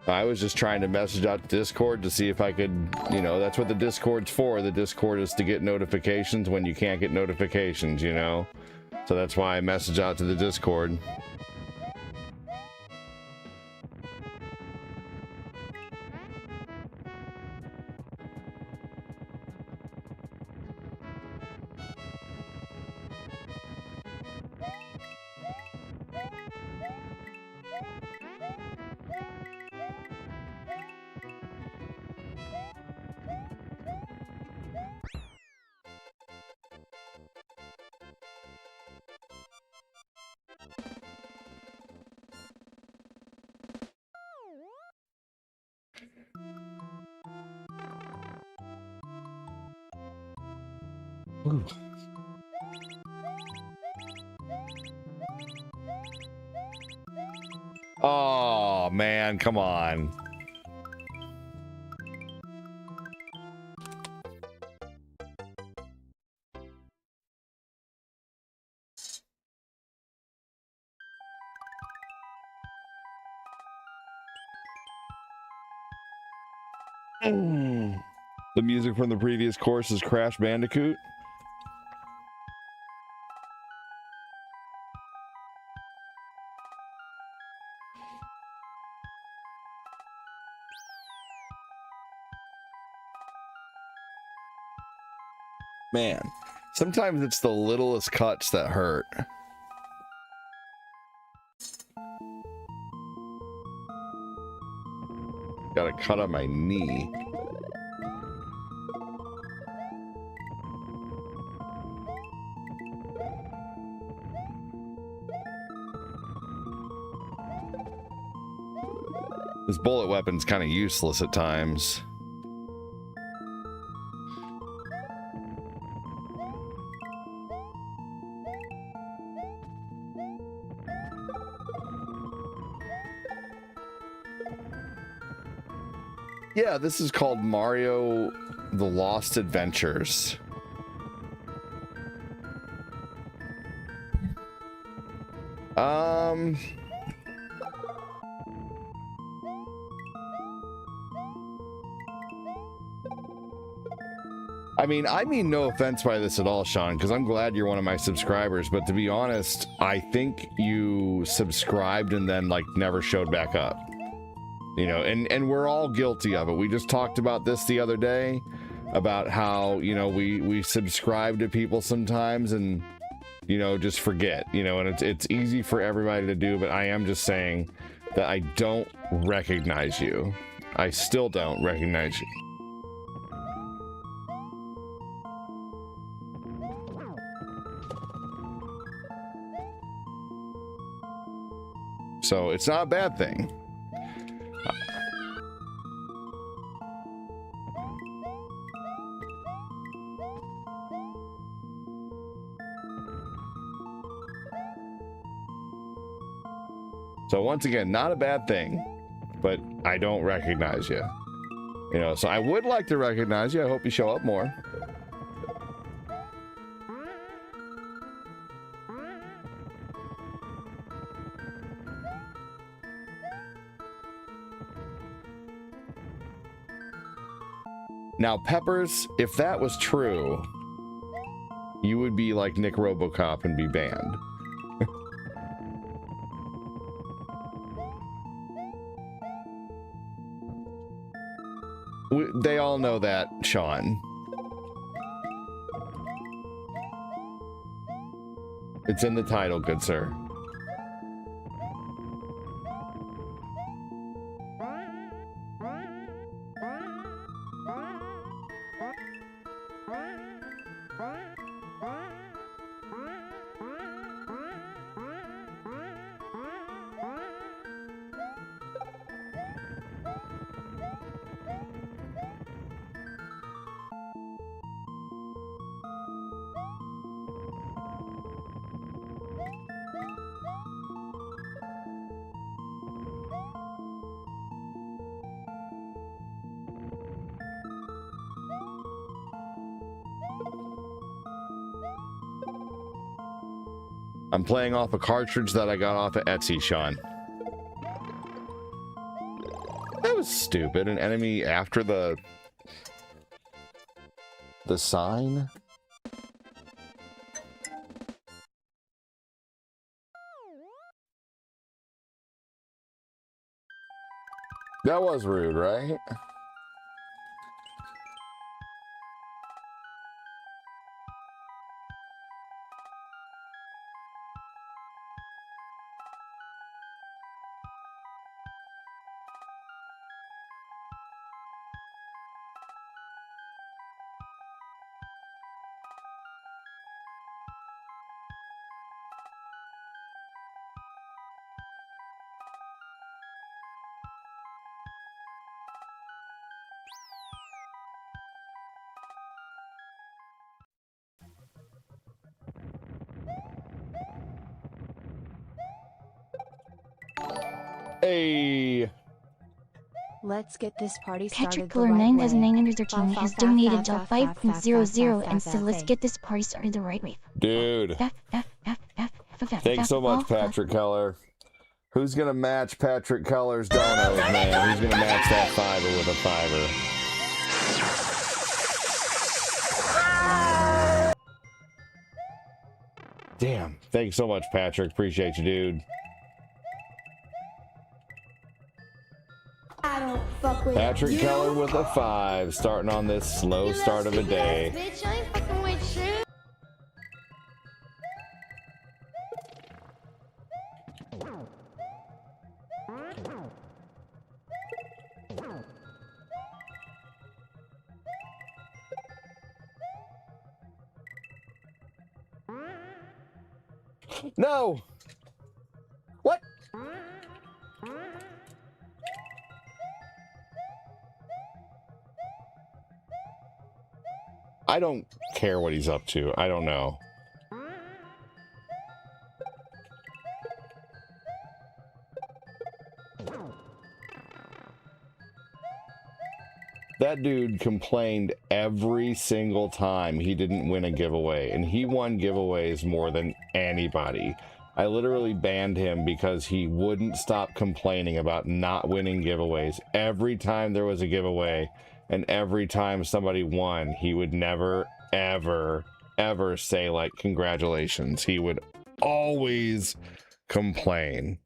I was just trying to message out Discord to see if I could, you know, that's what the Discord's for. The Discord is to get notifications when you can't get notifications, you know? So that's why I message out to the Discord. Ooh. Oh man, come on. The music from the previous course is Crash Bandicoot. Man, sometimes it's the littlest cuts that hurt. Got a cut on my knee. This bullet weapon's kind of useless at times. Yeah, this is called Mario The Lost Adventures. I mean no offense by this at all, Sean, because I'm glad you're one of my subscribers, but to be honest, I think you subscribed and then like never showed back up. You know, and we're all guilty of it. We just talked about this the other day about how, you know, we subscribe to people sometimes and, you know, just forget, you know, and it's easy for everybody to do, but I am just saying that I don't recognize you. I still don't recognize you. So it's not a bad thing. So once again, not a bad thing, but I don't recognize you. You know, so I would like to recognize you. I hope you show up more. Now, Peppers, if that was true, you would be like Nick Robocop and be banned. They all know that, Sean. It's in the title, good sir. I'm playing off a cartridge that I got off of Etsy, Sean. That was stupid. An enemy after the sign? That was rude, right? Hey. Let's get this party started. Patrick Killer 9 as 913 has donated to 5.00 and said let's get this party started the right way. Dude. Thanks so much, Patrick Keller. Who's gonna match Patrick Keller's donos, man? Who's gonna match that fiver with a fiver? Damn. Thanks so much, Patrick. Appreciate you, dude. I don't fuck with Patrick you. Keller with a 5, starting on this slow start of a day. Bitch, I ain't fucking with you. No! What? I don't care what he's up to. I don't know. That dude complained every single time he didn't win a giveaway, and he won giveaways more than anybody. I literally banned him because he wouldn't stop complaining about not winning giveaways. Every time there was a giveaway and every time somebody won, he would never, ever, ever say, like, congratulations. He would always complain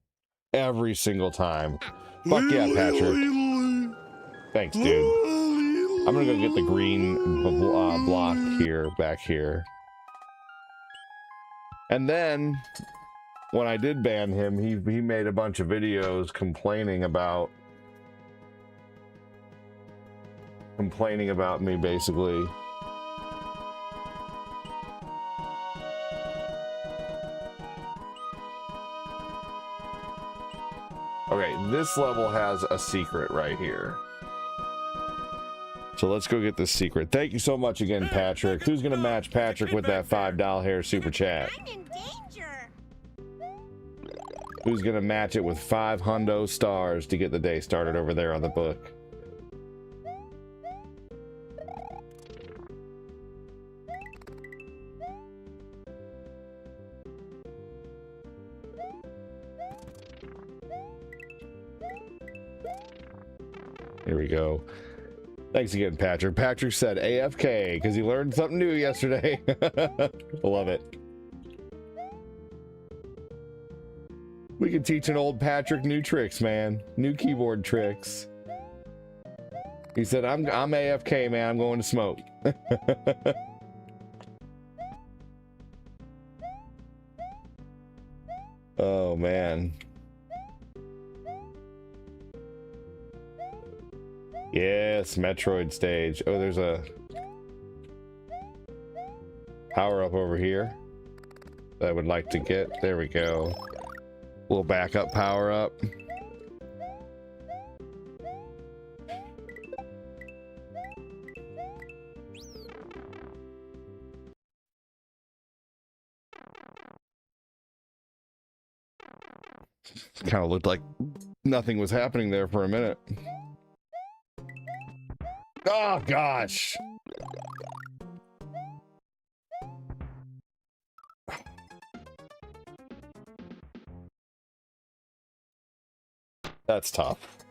every single time. Fuck yeah, Patrick. Thanks, dude. I'm gonna go get the green block here, back here. And then, when I did ban him, he made a bunch of videos complaining about complaining about me, basically. Okay, this level has a secret right here. So let's go get this secret. Thank you so much again, Patrick. Who's gonna match Patrick with that $5 hair super chat? I'm in danger. Who's gonna match it with 5 hundo stars to get the day started over there on the book? Here we go. Thanks again, Patrick. Patrick said AFK because he learned something new yesterday. Love it. We can teach an old Patrick new tricks, man. New keyboard tricks. He said, I'm AFK, man. I'm going to smoke. Oh, man. Yes, Metroid stage. Oh, there's a power up over here that I would like to get. There we go. Little backup power up. Kind of looked like nothing was happening there for a minute. Oh gosh. That's tough.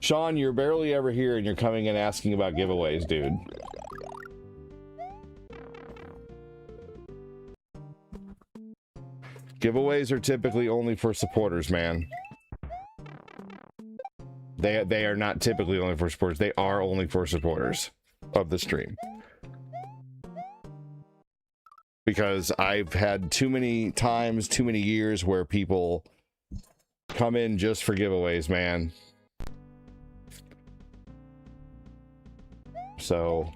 Sean, you're barely ever here and you're coming in asking about giveaways, dude. Giveaways are typically only for supporters, man. They are not typically only for supporters. They are only for supporters of the stream. Because I've had too many times, too many years where people come in just for giveaways, man. So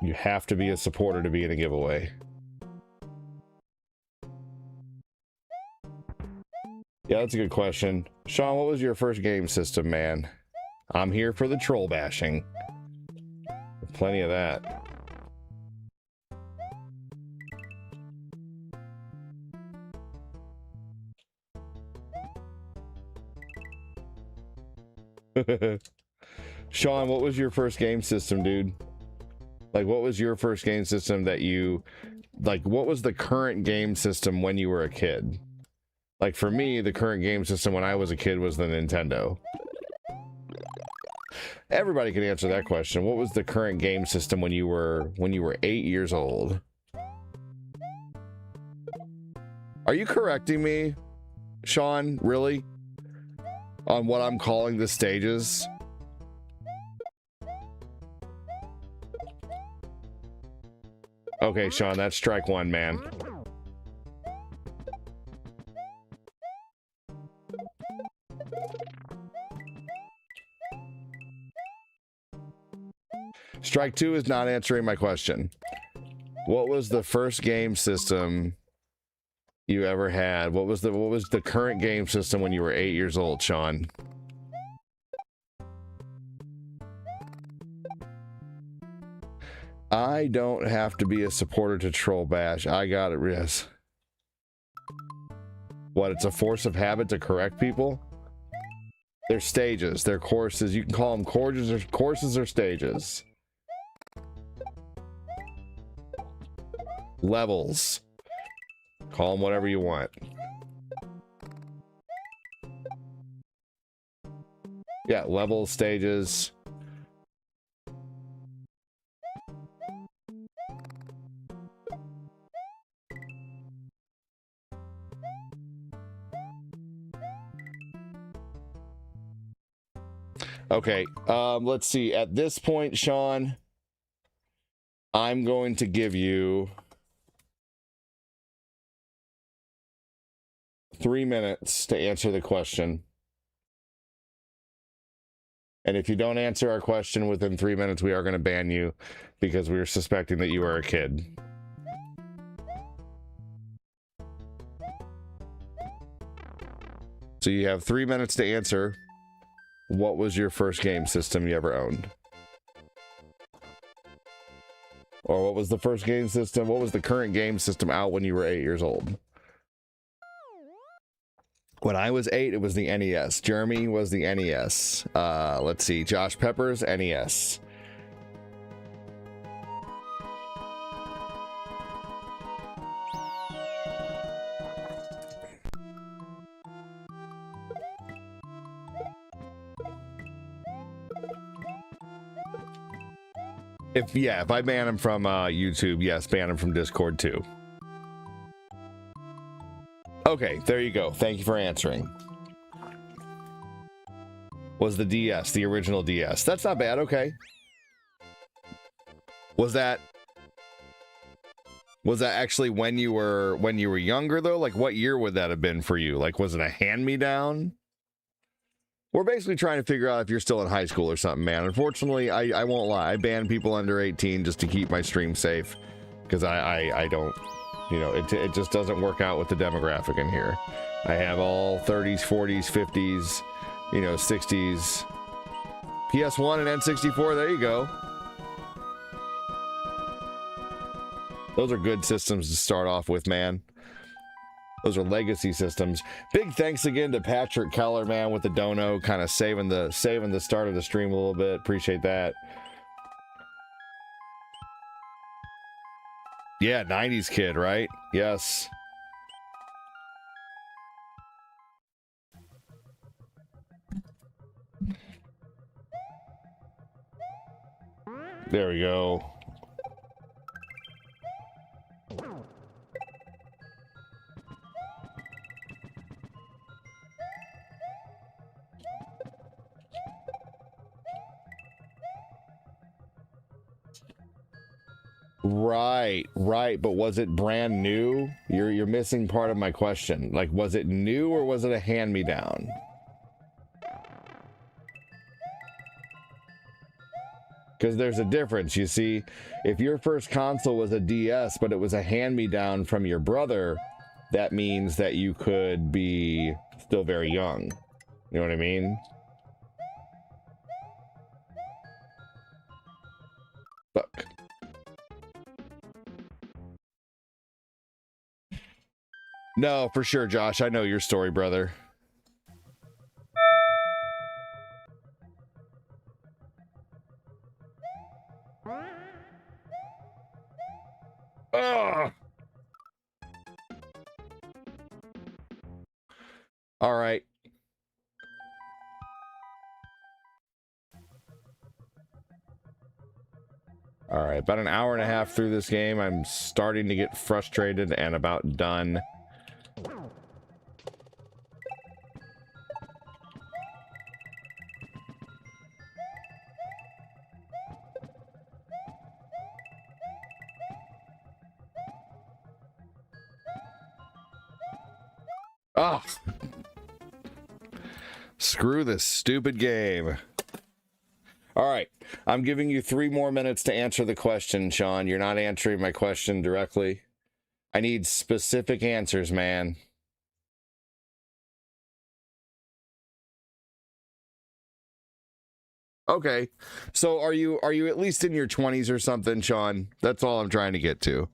you have to be a supporter to be in a giveaway. Yeah, that's a good question. Sean, what was your first game system, man? I'm here for the troll bashing. Plenty of that. Sean, what was your first game system, dude? Like, what was your first game system that you... Like, what was the current game system when you were a kid? Like, for me, the current game system when I was a kid was the Nintendo. Everybody can answer that question. What was the current game system when you were 8 years old? Are you correcting me, Sean? Really? On what I'm calling the stages? Okay, Sean, that's strike one, man. Strike two is not answering my question. What was the first game system you ever had? What was the current game system when you were 8 years old, Sean? I don't have to be a supporter to troll bash. I got it, Riz. What, it's a force of habit to correct people? They're stages, they're courses. You can call them courses or stages. Levels. Call them whatever you want. Yeah, levels, stages. Okay, let's see. At this point, Sean, I'm going to give you 3 minutes to answer the question. And if you don't answer our question within 3 minutes, we are going to ban you because we are suspecting that you are a kid. So you have 3 minutes to answer. What was your first game system you ever owned? Or what was the first game system? What was the current game system out when you were 8 years old? When I was 8, it was the NES. Jeremy was the NES. Let's see. Josh Peppers, NES. If I ban him from YouTube, yes, ban him from Discord too. Okay, there you go. Thank you for answering. Was the DS, the original DS. That's not bad, okay. Was that actually when you were younger though? Like what year would that have been for you? Like was it a hand-me-down? We're basically trying to figure out if you're still in high school or something, man. Unfortunately, I won't lie. I ban people under 18 just to keep my stream safe. Because I don't, you know, it just doesn't work out with the demographic in here. I have all 30s, 40s, 50s, you know, 60s. PS1 and N64, there you go. Those are good systems to start off with, man. Those are legacy systems. Big thanks again to Patrick Keller, man, with the dono, kind of saving the start of the stream a little bit. Appreciate that. Yeah, 90s kid, right? Yes. There we go. Right, but was it brand new? You're missing part of my question. Like, was it new or was it a hand-me-down? Because there's a difference, you see. If your first console was a DS, but it was a hand-me-down from your brother, that means that you could be still very young. You know what I mean? Fuck. No, for sure, Josh. I know your story, brother. Ugh. All right. All right, about an hour and a half through this game, I'm starting to get frustrated and about done. Oh, screw this stupid game. All right, I'm giving you 3 more minutes to answer the question, Sean. You're not answering my question directly. I need specific answers, man. Okay, so are you at least in your 20s or something, Sean? That's all I'm trying to get to.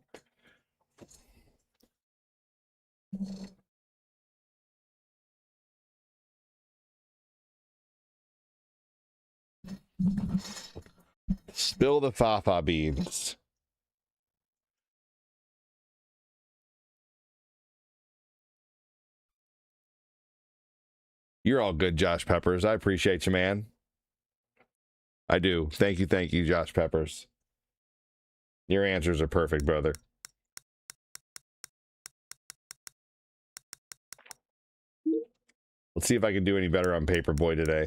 Spill the fafa beans. You're all good, Josh Peppers. I appreciate you, man. I do. Thank you, Josh Peppers. Your answers are perfect, brother. Let's see if I can do any better on Paperboy today.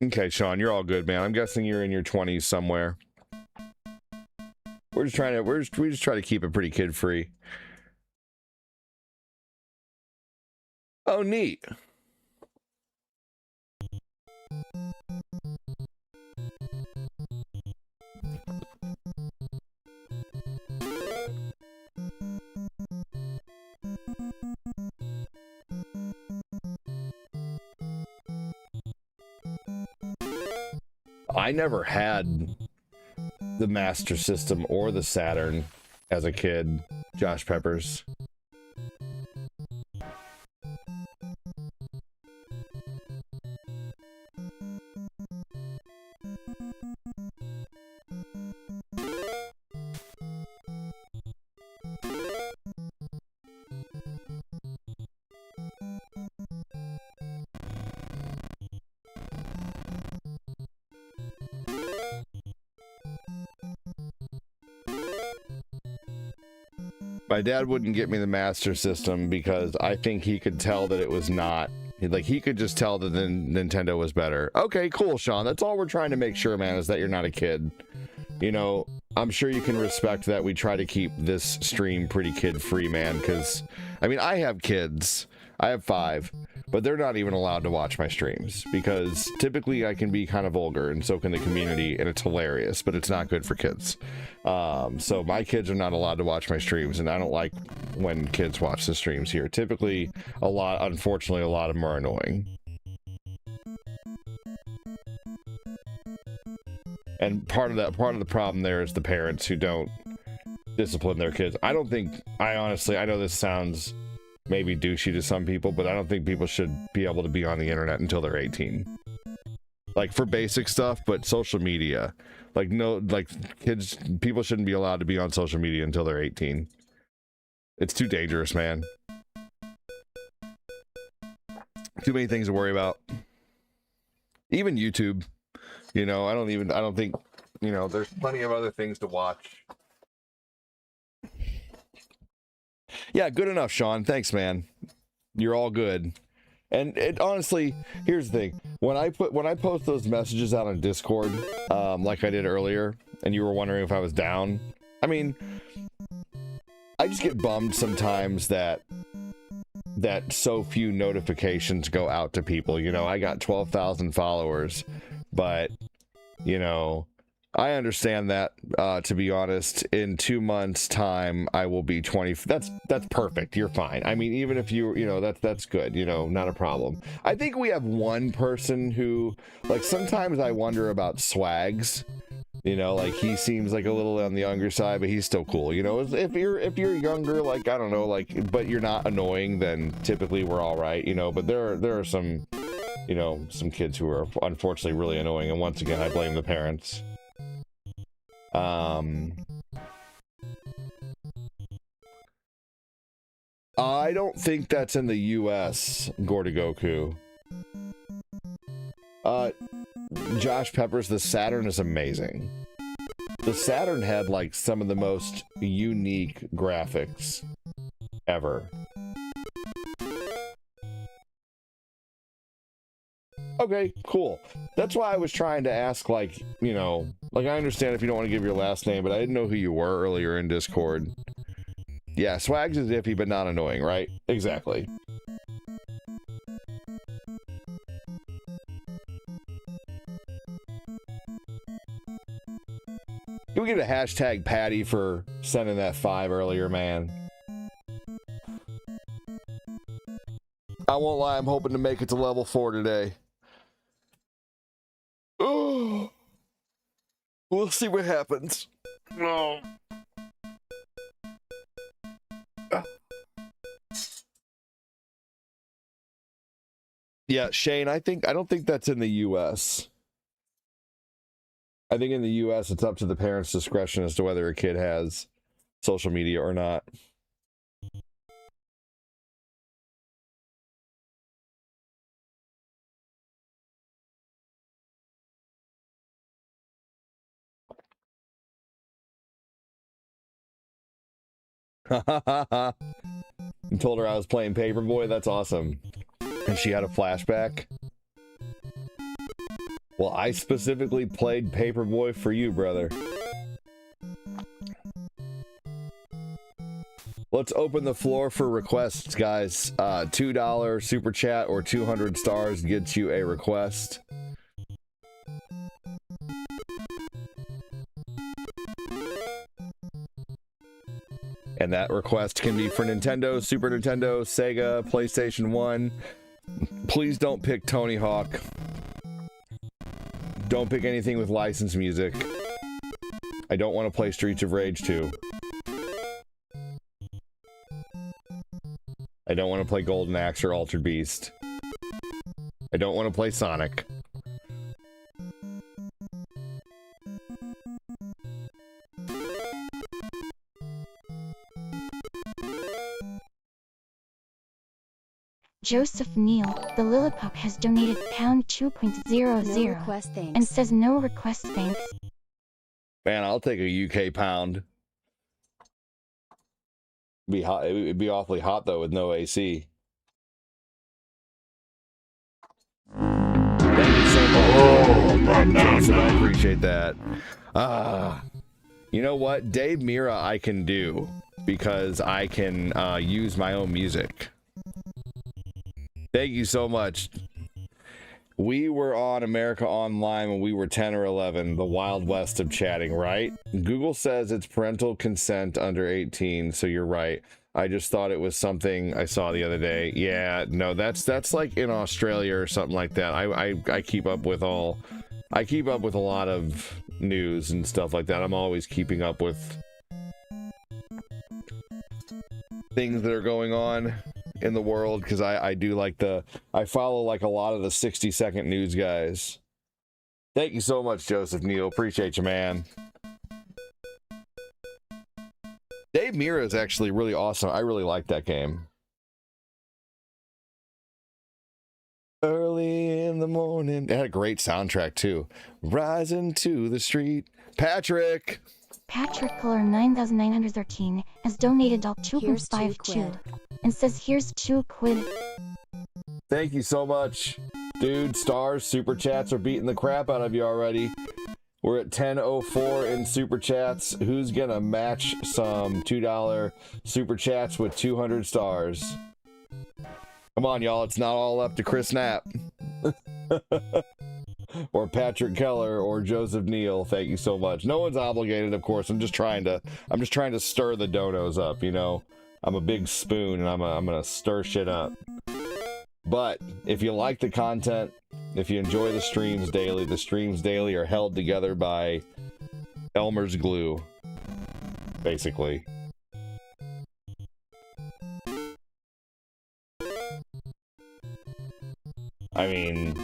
Okay, Sean, you're all good, man. I'm guessing you're in your 20s somewhere. We just try to keep it pretty kid free. Oh, neat. I never had the Master System or the Saturn as a kid, Josh Peppers. My dad wouldn't get me the Master System because I think he could tell that it was not. Like, he could just tell that the Nintendo was better. Okay, cool, Sean. That's all we're trying to make sure, man, is that you're not a kid. You know, I'm sure you can respect that we try to keep this stream pretty kid-free, man, because, I mean, I have kids. I have 5, but they're not even allowed to watch my streams because typically I can be kind of vulgar and so can the community, and it's hilarious, but it's not good for kids. So my kids are not allowed to watch my streams, and I don't like when kids watch the streams here. Typically, unfortunately, a lot of them are annoying. And part of the problem there is the parents who don't discipline their kids. I know this sounds maybe douchey to some people, but I don't think people should be able to be on the internet until they're 18. Like, for basic stuff, but social media. Like, no, like, people shouldn't be allowed to be on social media until they're 18. It's too dangerous, man. Too many things to worry about. Even YouTube. You know, I don't think, you know, there's plenty of other things to watch. Yeah, good enough, Sean. Thanks, man. You're all good. And honestly, here's the thing. When I post those messages out on Discord, like I did earlier, and you were wondering if I was down, I mean, I just get bummed sometimes that so few notifications go out to people. You know, I got 12,000 followers, but, you know, I understand that, to be honest. In 2 months' time, I will be 20. That's perfect. You're fine. I mean, even if you know, that's good. You know, not a problem. I think we have one person who, like, sometimes I wonder about Swags. You know, like, he seems like a little on the younger side, but he's still cool. You know, if you're younger, like, I don't know, like, but you're not annoying, then typically we're all right. You know, but there are some, you know, some kids who are unfortunately really annoying, and once again, I blame the parents. I don't think that's in the US, Gordagoku. Josh Peppers, the Saturn is amazing. The Saturn had, like, some of the most unique graphics ever. Okay, cool. That's why I was trying to ask, like, you know, like, I understand if you don't want to give your last name, but I didn't know who you were earlier in Discord. Yeah, Swags is iffy, but not annoying, right? Exactly. Can we get a hashtag Patty for sending that 5 earlier, man? I won't lie, I'm hoping to make it to level 4 today. Oh, we'll see what happens. No. Yeah, Shane, I don't think that's in the US. I think in the US it's up to the parents' discretion as to whether a kid has social media or not. You told her I was playing Paperboy? That's awesome. And she had a flashback. Well, I specifically played Paperboy for you, brother. Let's open the floor for requests, guys. $2 super chat or 200 stars gets you a request. And that request can be for Nintendo, Super Nintendo, Sega, PlayStation 1. Please don't pick Tony Hawk. Don't pick anything with licensed music. I don't want to play Streets of Rage 2. I don't want to play Golden Axe or Altered Beast. I don't want to play Sonic. Joseph Neal, the Lillipup, has donated pound 2.00 No request, thanks. and says no request thanks. Man, I'll take a UK pound. Be hot. It'd be awfully hot though with no AC. Thank you so much, Jason. I appreciate that. You know what? Dave Mira I can do because I can use my own music. Thank you so much. We were on America Online when we were 10 or 11, the Wild West of chatting, right? Google says it's parental consent under 18, so you're right. I just thought it was something I saw the other day. Yeah, no, that's like in Australia or something like that. I keep up with a lot of news and stuff like that. I'm always keeping up with things that are going on in the world because I do like I follow like a lot of the 60-second news guys. Thank you so much, Joseph Neal. Appreciate you, man. Dave Mira is actually really awesome. I really like that game. Early in the morning. It had a great soundtrack too. Rising to the street. Patrick Color 9913 has donated Here's 2.52 and says here's 2 quid. Thank you so much. Dude, stars, super chats are beating the crap out of you already. We're at 10:04 in super chats. Who's gonna match some $2 super chats with 200 stars? Come on, y'all. It's not all up to Chris Knapp. Or Patrick Keller or Joseph Neal. Thank you so much. No one's obligated, of course. I'm just trying to stir the donos up, you know. I'm a big spoon and I'm gonna stir shit up. But if you like the content, if you enjoy the streams daily are held together by Elmer's glue, basically. I mean,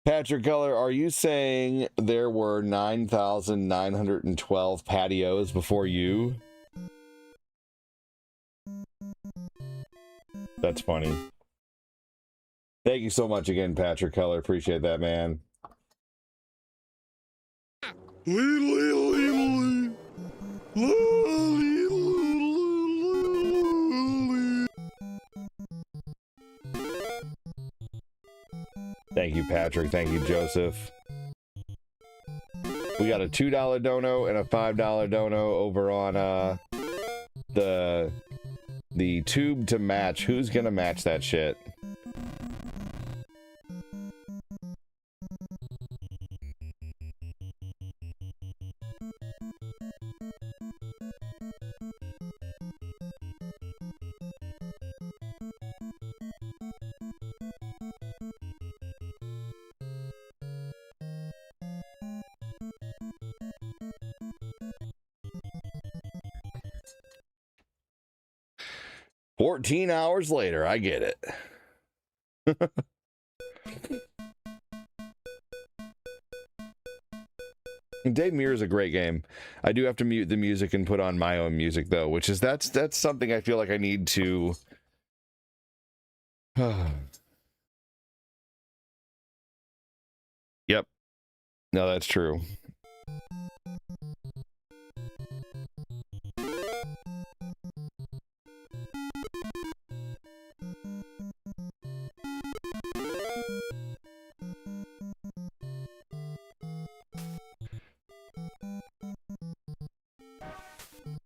Patrick Keller, are you saying there were 9,912 patios before you? That's funny. Thank you so much again, Patrick Keller. Appreciate that, man. Thank you, Patrick. Thank you, Joseph. We got a $2 dono and a $5 dono over on the tube to match. Who's gonna match that shit? $14 hours later, I get it. Dave Mirra is a great game. I do have to mute the music and put on my own music though, which is that's something I feel like I need to. Yep. No, that's true.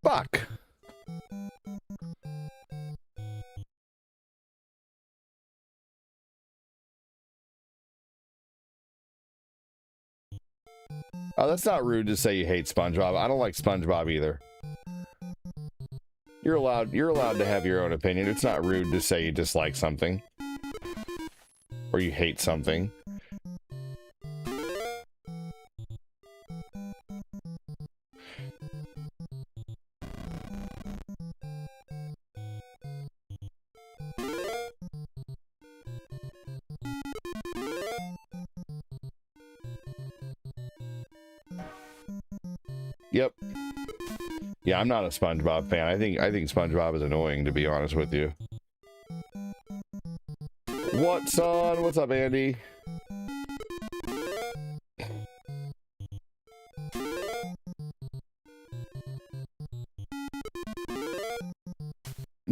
fuck? Oh, that's not rude to say you hate SpongeBob. I don't like SpongeBob either. You're allowed to have your own opinion. It's not rude to say you dislike something or you hate something. Yep. Yeah, I'm not a SpongeBob fan. I think SpongeBob is annoying, to be honest with you. What's on? What's up, Andy?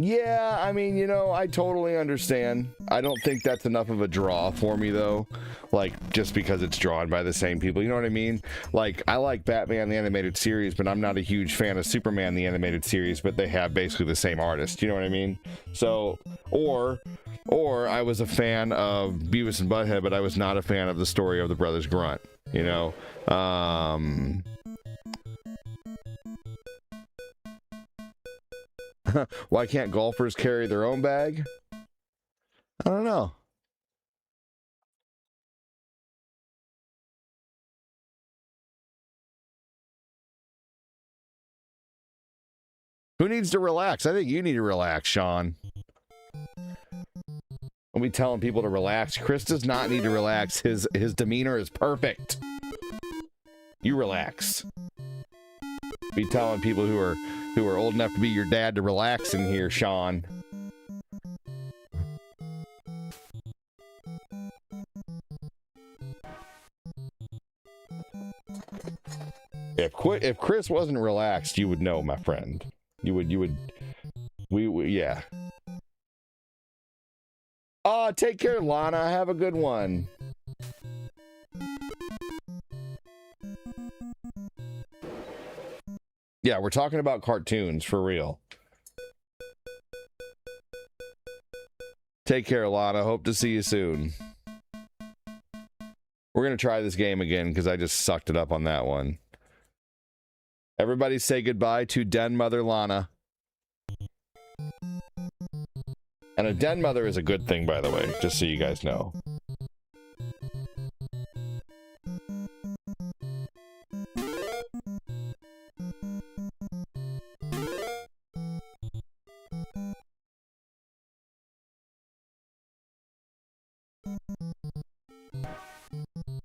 Yeah, I mean, you know, I totally understand. I don't think that's enough of a draw for me, though. Like, just because it's drawn by the same people, you know what I mean? Like, I like Batman the Animated Series, but I'm not a huge fan of Superman the Animated Series, but they have basically the same artist, you know what I mean? So, or I was a fan of Beavis and Butthead, but I was not a fan of the story of the Brothers Grunt, you know? Why can't golfers carry their own bag? I don't know. Who needs to relax? I think you need to relax, Sean. I'll be telling people to relax. Chris does not need to relax. His demeanor is perfect. You relax. Be telling people who are old enough to be your dad to relax in here, Sean. If Chris wasn't relaxed, you would know, my friend. Yeah. Oh, take care, Lana. Have a good one. Yeah, we're talking about cartoons, for real. Take care, Lana. Hope to see you soon. We're going to try this game again, because I just sucked it up on that one. Everybody say goodbye to Den Mother Lana. And a Den Mother is a good thing, by the way, just so you guys know.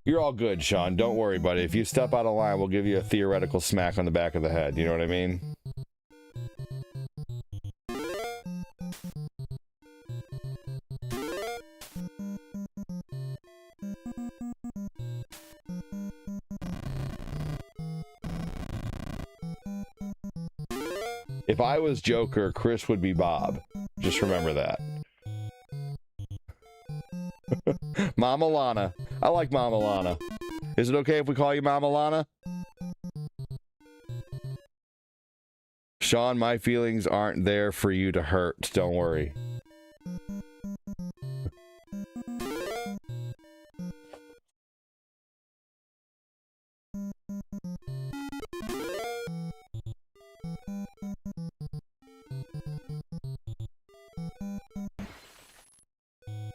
You're all good, Sean. Don't worry, buddy. If you step out of line, we'll give you a theoretical smack on the back of the head. You know what I mean? If I was Joker, Chris would be Bob. Just remember that. Mama Lana. I like Mama Lana. Is it okay if we call you Mama Lana? Sean, my feelings aren't there for you to hurt. Don't worry.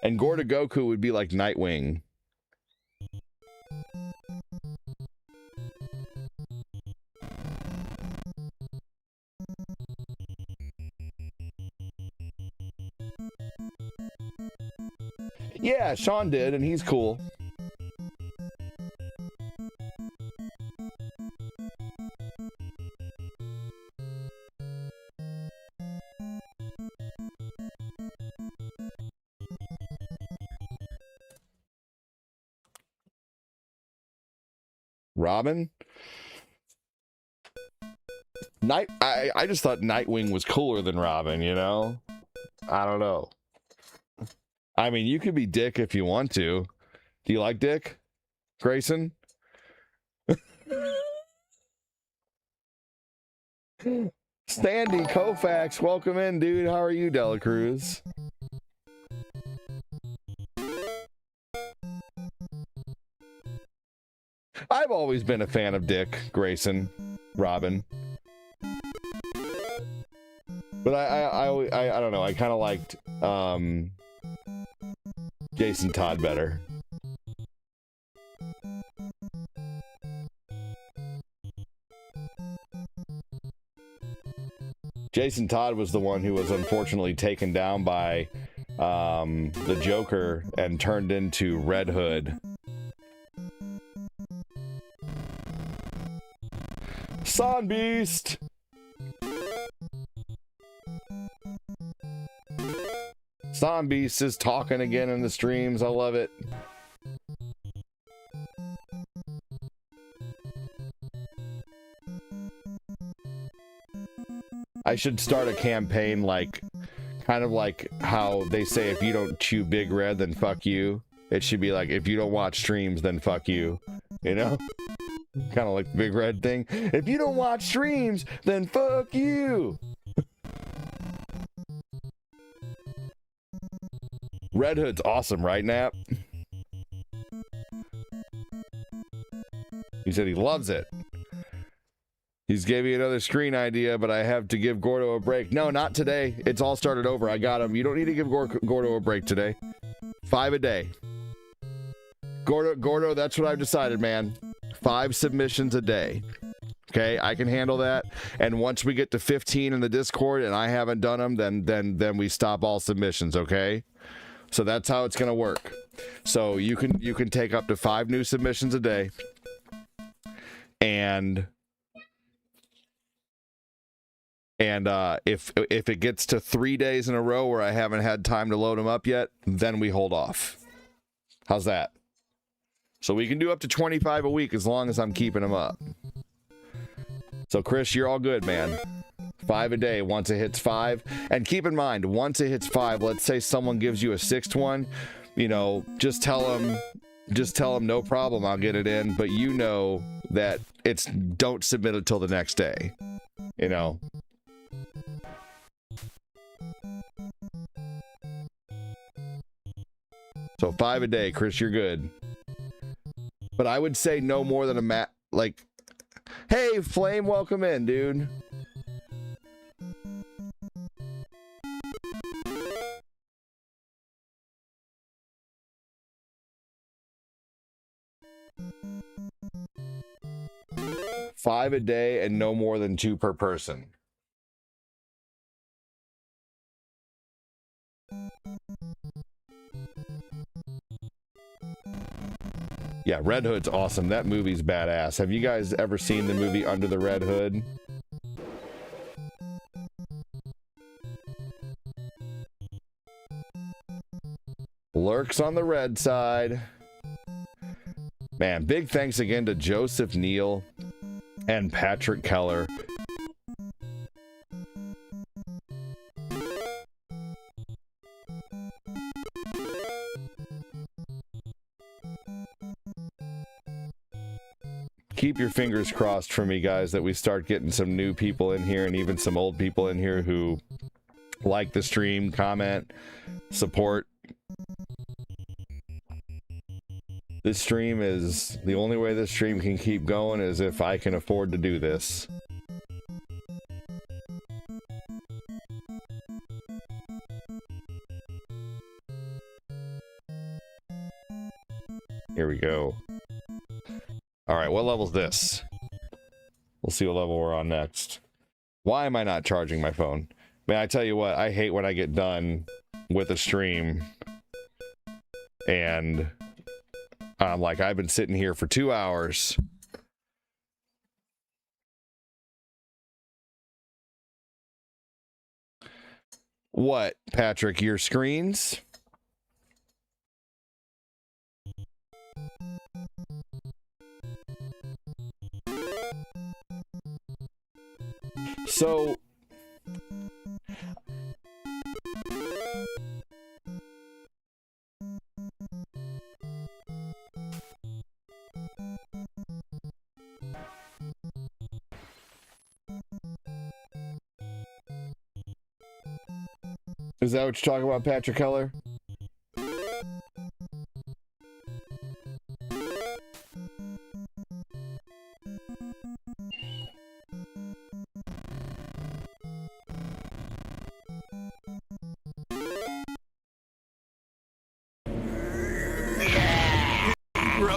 And Gorda Goku would be like Nightwing. Yeah, Sean did, and he's cool. Robin? I just thought Nightwing was cooler than Robin, you know? I don't know. I mean, you could be Dick if you want to. Do you like Dick, Grayson? Sandy Koufax, welcome in, dude. How are you, Dela Cruz? I've always been a fan of Dick Grayson, Robin. But I don't know. I kind of liked Jason Todd better. Jason Todd was the one who was unfortunately taken down by the Joker and turned into Red Hood. Son Beast! Son Beast is talking again in the streams. I love it. I should start a campaign like, kind of like how they say if you don't chew Big Red, then fuck you. It should be like, if you don't watch streams, then fuck you. You know? Kind of like the Big Red thing. If you don't watch streams, then fuck you. Red Hood's awesome, right, Nap? He said he loves it. He's gave me another screen idea, but I have to give Gordo a break. No, not today. It's all started over. I got him. You don't need to give Gordo a break today. 5 a day. Gordo, that's what I've decided, man. 5 submissions a day. Okay, I can handle that. And once we get to 15 in the Discord and I haven't done them, then we stop all submissions, okay? So that's how it's gonna work. So you can take up to 5 new submissions a day. And if it gets to 3 days in a row where I haven't had time to load them up yet, then we hold off. How's that? So we can do up to 25 a week as long as I'm keeping them up. So Chris, you're all good, man. 5 a day once it hits 5. And keep in mind, once it hits 5, let's say someone gives you a 6th one, you know, just tell them no problem, I'll get it in. But you know that don't submit it till the next day. You know. So 5 a day, Chris, you're good. But I would say no more than like, hey, Flame, welcome in, dude. $5 a day and no more than 2 per person. Yeah, Red Hood's awesome. That movie's badass. Have you guys ever seen the movie Under the Red Hood? Lurks on the red side. Man, big thanks again to Joseph Neal and Patrick Keller. Keep your fingers crossed for me, guys, that we start getting some new people in here and even some old people in here who like the stream, comment, support. This stream is the only way this stream can keep going is if I can afford to do this. Here we go. All right, what level's this? We'll see what level we're on next. Why am I not charging my phone? Man, I tell you what, I hate when I get done with a stream and I'm like, I've been sitting here for 2 hours. What, Patrick, your screens? So Is that what you're talking about, Patrick Keller?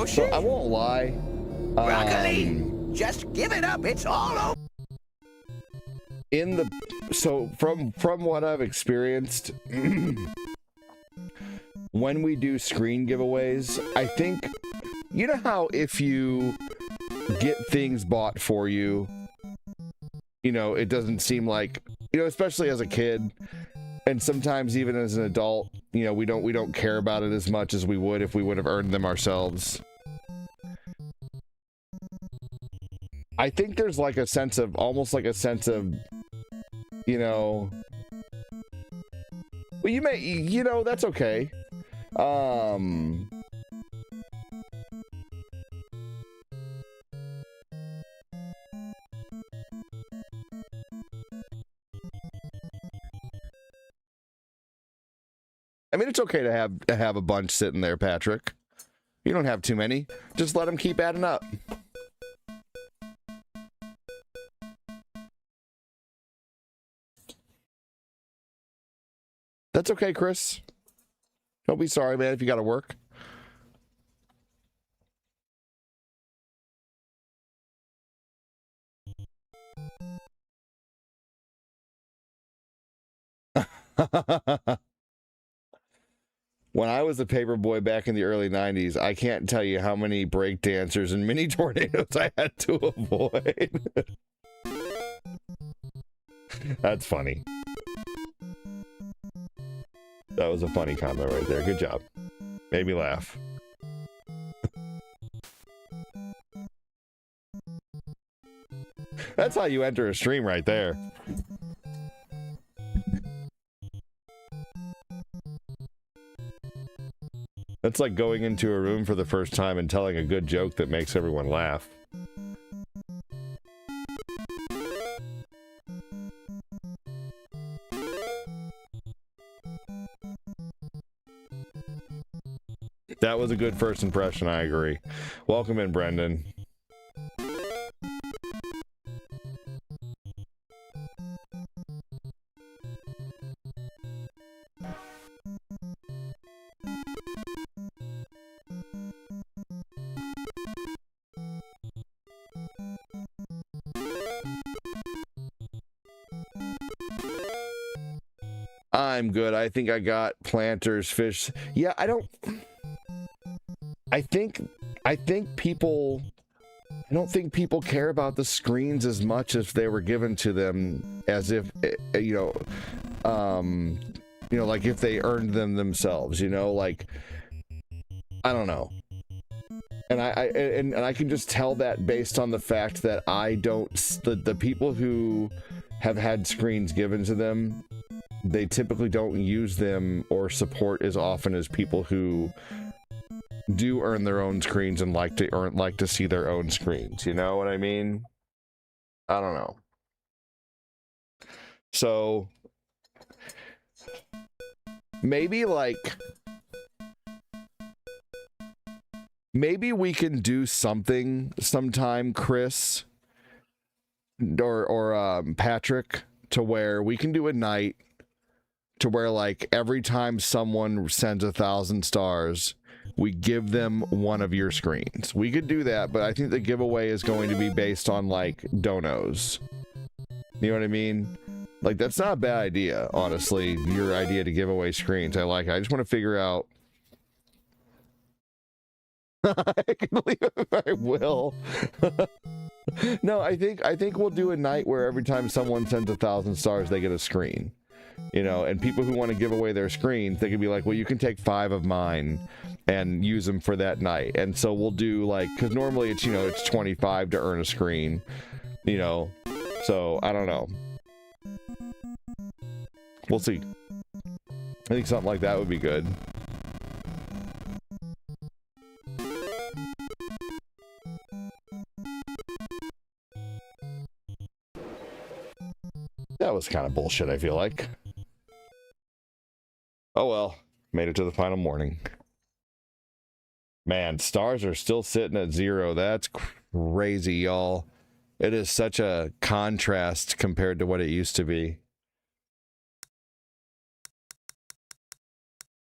So I won't lie. Broccoli, just give it up. It's all over. From what I've experienced, when we do screen giveaways, I think, you know how if you get things bought for you, you know, it doesn't seem like, you know, especially as a kid, and sometimes even as an adult, you know, we don't care about it as much as we would if we would have earned them ourselves. I think there's like a sense of, almost like a sense of, you know, well, you may, you know, that's okay. I mean, it's okay to have a bunch sitting there, Patrick. You don't have too many. Just let them keep adding up. That's okay, Chris. Don't be sorry, man, if you gotta work. When I was a paper boy back in the early 90s, I can't tell you how many break dancers and mini tornadoes I had to avoid. That's funny. That was a funny comment right there. Good job. Made me laugh. That's how you enter a stream right there. That's like going into a room for the first time and telling a good joke that makes everyone laugh. That was a good first impression, I agree. Welcome in, Brendan. I'm good. I think I got planters, fish. Yeah, I don't think people care about the screens as much as they were given to them, as if, you know, like if they earned them themselves, you know, like, I don't know. And I can just tell that based on the fact that the people who have had screens given to them, they typically don't use them or support as often as people who do earn their own screens and like to see their own screens. You know what I mean? I don't know. So maybe we can do something sometime, Chris or Patrick, to where we can do a night to where, like, every time someone sends 1,000 stars, we give them one of your screens. We could do that, but I think the giveaway is going to be based on, like, donos. You know what I mean? Like, that's not a bad idea, honestly, your idea to give away screens. I like it. I just want to figure out... I can believe it, I will. No, I think we'll do a night where every time someone sends 1,000 stars, they get a screen. You know, and people who want to give away their screens, they can be like, well, you can take 5 of mine and use them for that night. And so we'll do, like, because normally it's, you know, it's 25 to earn a screen, you know, so I don't know. We'll see. I think something like that would be good. That was kind of bullshit, I feel like. Oh well, made it to the final morning. Man, stars are still sitting at 0. That's crazy, y'all. It is such a contrast compared to what it used to be.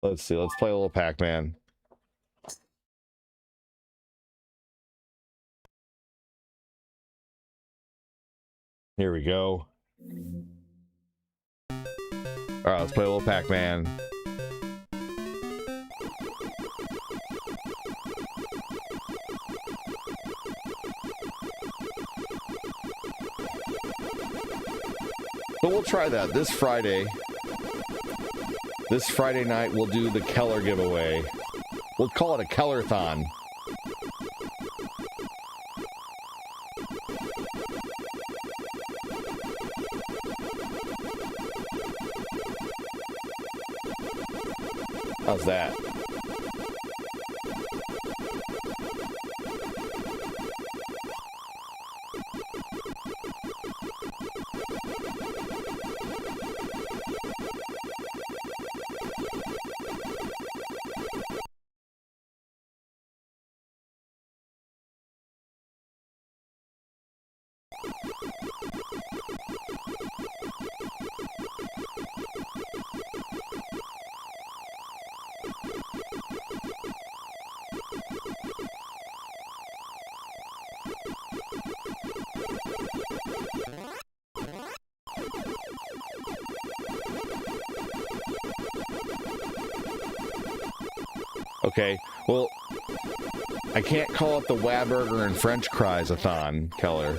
Let's see, let's play a little Pac-Man. Here we go. Alright, let's play a little Pac-Man. So we'll try that this Friday. This Friday night we'll do the Keller giveaway. We'll call it a Kellerthon. How's that? Okay, well, I can't call it the Whataburger and French Fries-a-thon, Keller.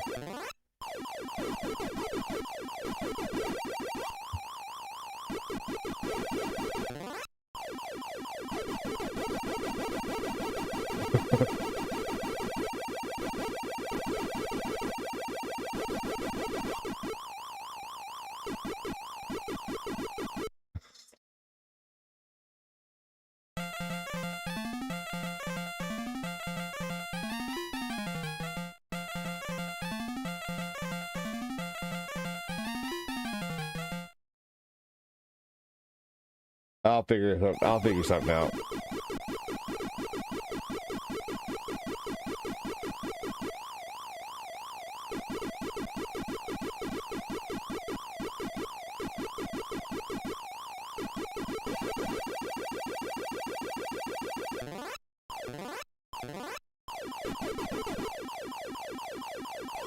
I'll figure something out.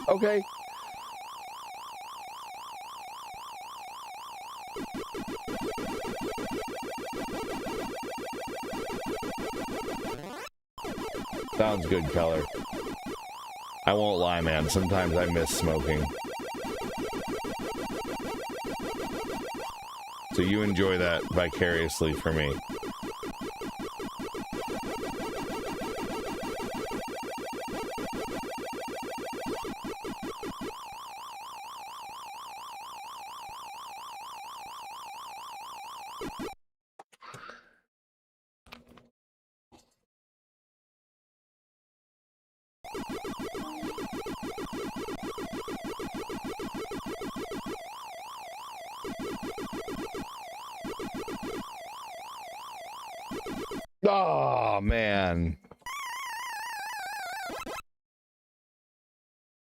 Okay. Sounds good, Keller. I won't lie, man. Sometimes I miss smoking. So you enjoy that vicariously for me. Oh, man.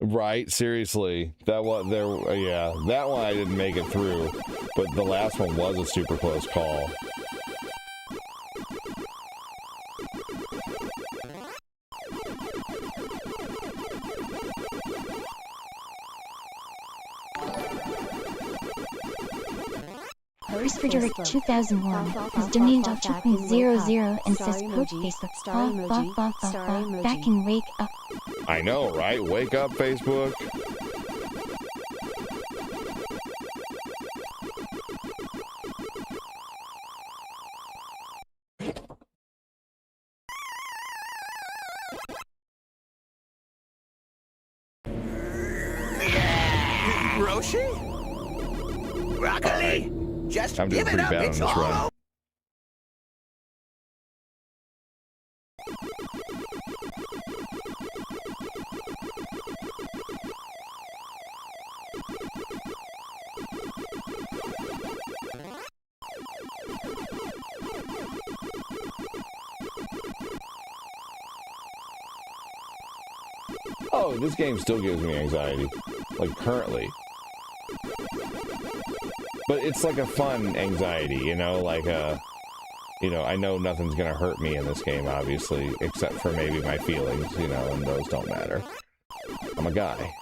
Right, seriously. That one there, yeah, that one I didn't make it through, but the last one was a super close call. Bruce Frederick 2001 has donated $2.00 and says poke Facebook back and wake up. I know, right? Wake up, Facebook. Roshi? Broccoli? Just I'm doing give it pretty up. bad on It's this all run. over. Oh, this game still gives me anxiety. Like, currently. But it's like a fun anxiety, you know? Like, you know, I know nothing's gonna hurt me in this game, obviously, except for maybe my feelings, you know, and those don't matter. I'm a guy.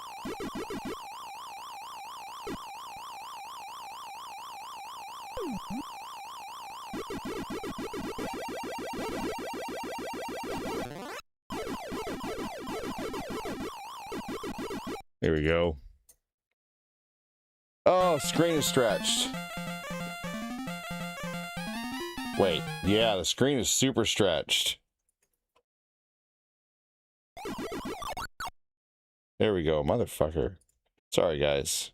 Here we go. Oh, screen is stretched. Wait, yeah, the screen is super stretched. There we go, motherfucker. Sorry, guys.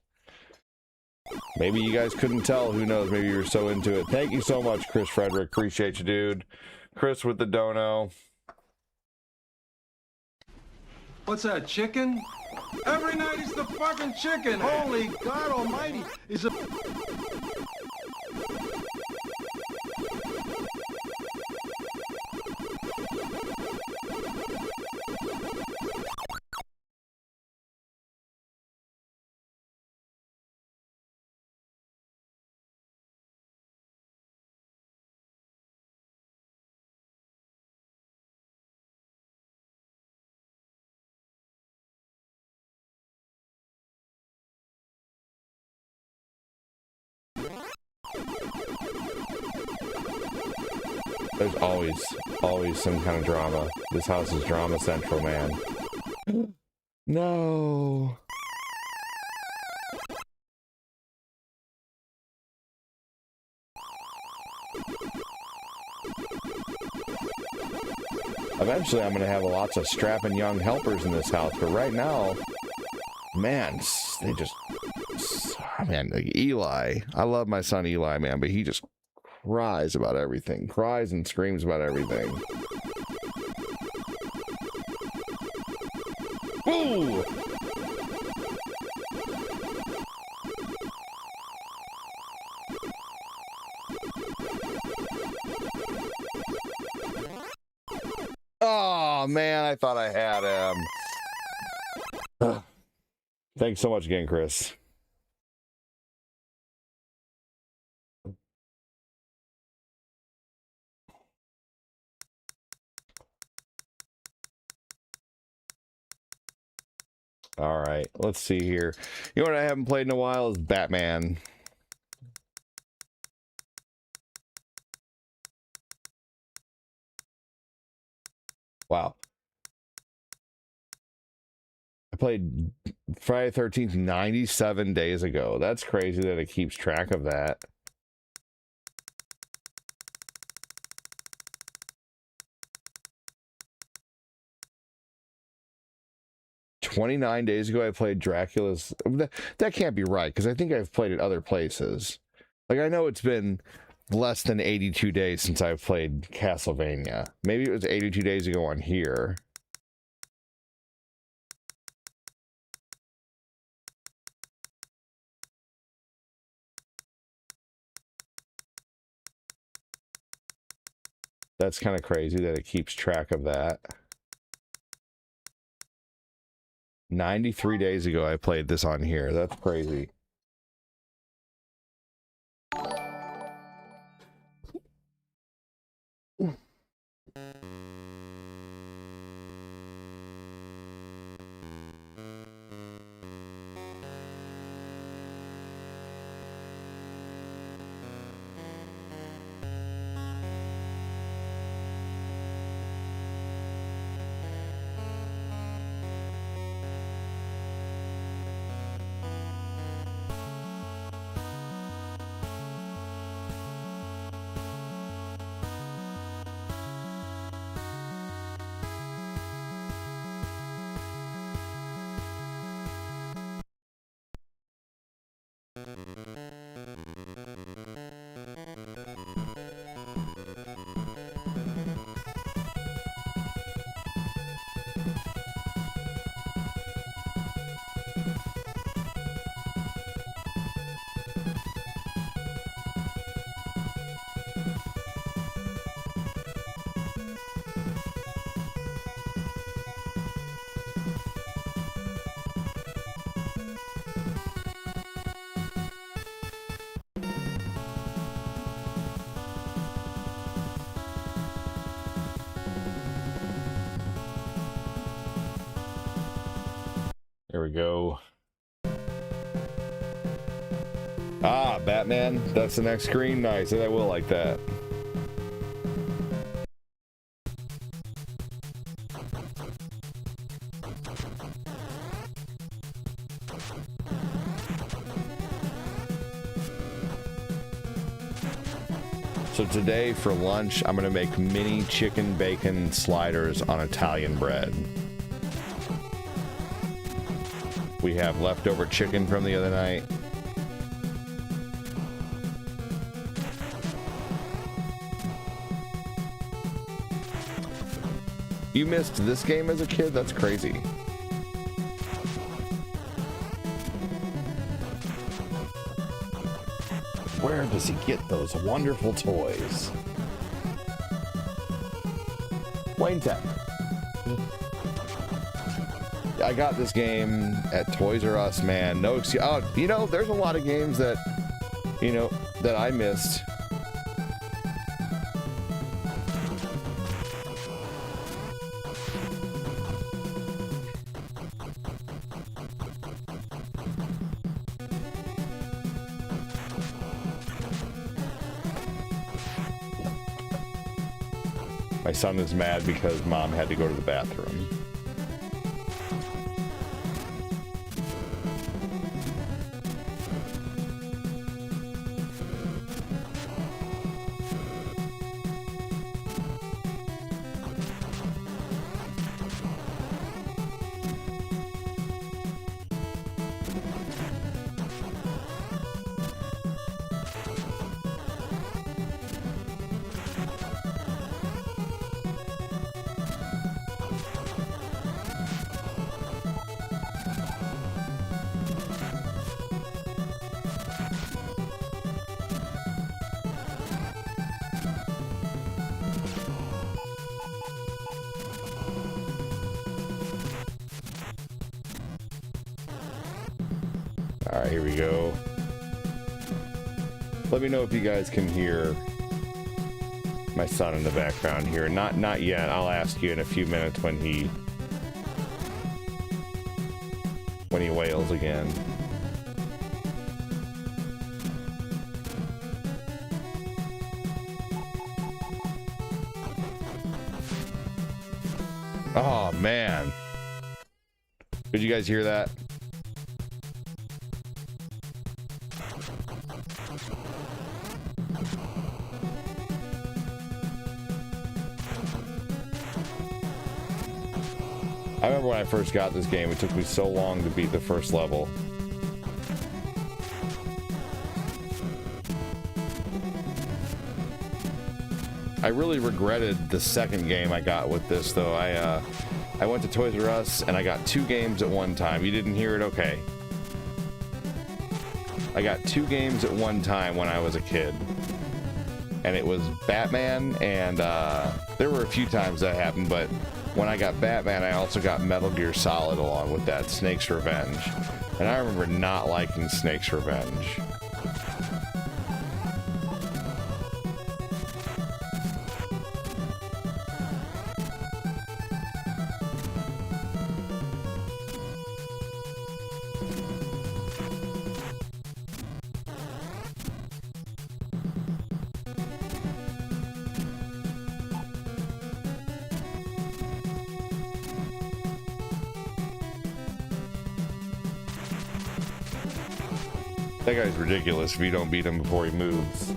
Maybe you guys couldn't tell. Who knows? Maybe you were so into it. Thank you so much, Chris Frederick. Appreciate you, dude. Chris with the dono. What's that, chicken? Every night is the fucking chicken. Holy God Almighty! Is it? There's always some kind of drama. This house is drama central, man. No. Eventually, I'm going to have lots of strapping young helpers in this house, but right now, man, they just, man, like Eli. I love my son Eli, man, but he just cries about everything. Cries and screams about everything. Ooh! Oh, man, I thought I had him. Thanks so much again, Chris. All right, let's see here. You know what I haven't played in a while is Batman. Wow. I played Friday the 13th 97 days ago. That's crazy that it keeps track of that. "29 days ago, I played Dracula's..." That can't be right, because I think I've played it other places. Like, I know it's been less than 82 days since I've played Castlevania. Maybe it was 82 days ago on here. That's kind of crazy that it keeps track of that. 93 days ago, I played this on here. That's crazy. There we go. Ah, Batman. That's the next screen. Nice. I will like that. So today for lunch, I'm gonna make mini chicken bacon sliders on Italian bread. We have leftover chicken from the other night. You missed this game as a kid? That's crazy. Where does he get those wonderful toys? Wayne Tech. I got this game at Toys R Us, man. No excuse. Oh, you know, there's a lot of games that, you know, that I missed. My son is mad because mom had to go to the bathroom. All right, here we go. Let me know if you guys can hear my son in the background here. Not yet. I'll ask you in a few minutes when he wails again. Oh man. Did you guys hear that? I remember when I first got this game, it took me so long to beat the first level. I really regretted the second game I got with this, though. I went to Toys R Us and I got 2 games at one time. You didn't hear it? Okay. I got 2 games at one time when I was a kid. And it was Batman, and there were a few times that happened, but when I got Batman, I also got Metal Gear Solid along with that, Snake's Revenge. And I remember not liking Snake's Revenge. That guy's ridiculous if you don't beat him before he moves.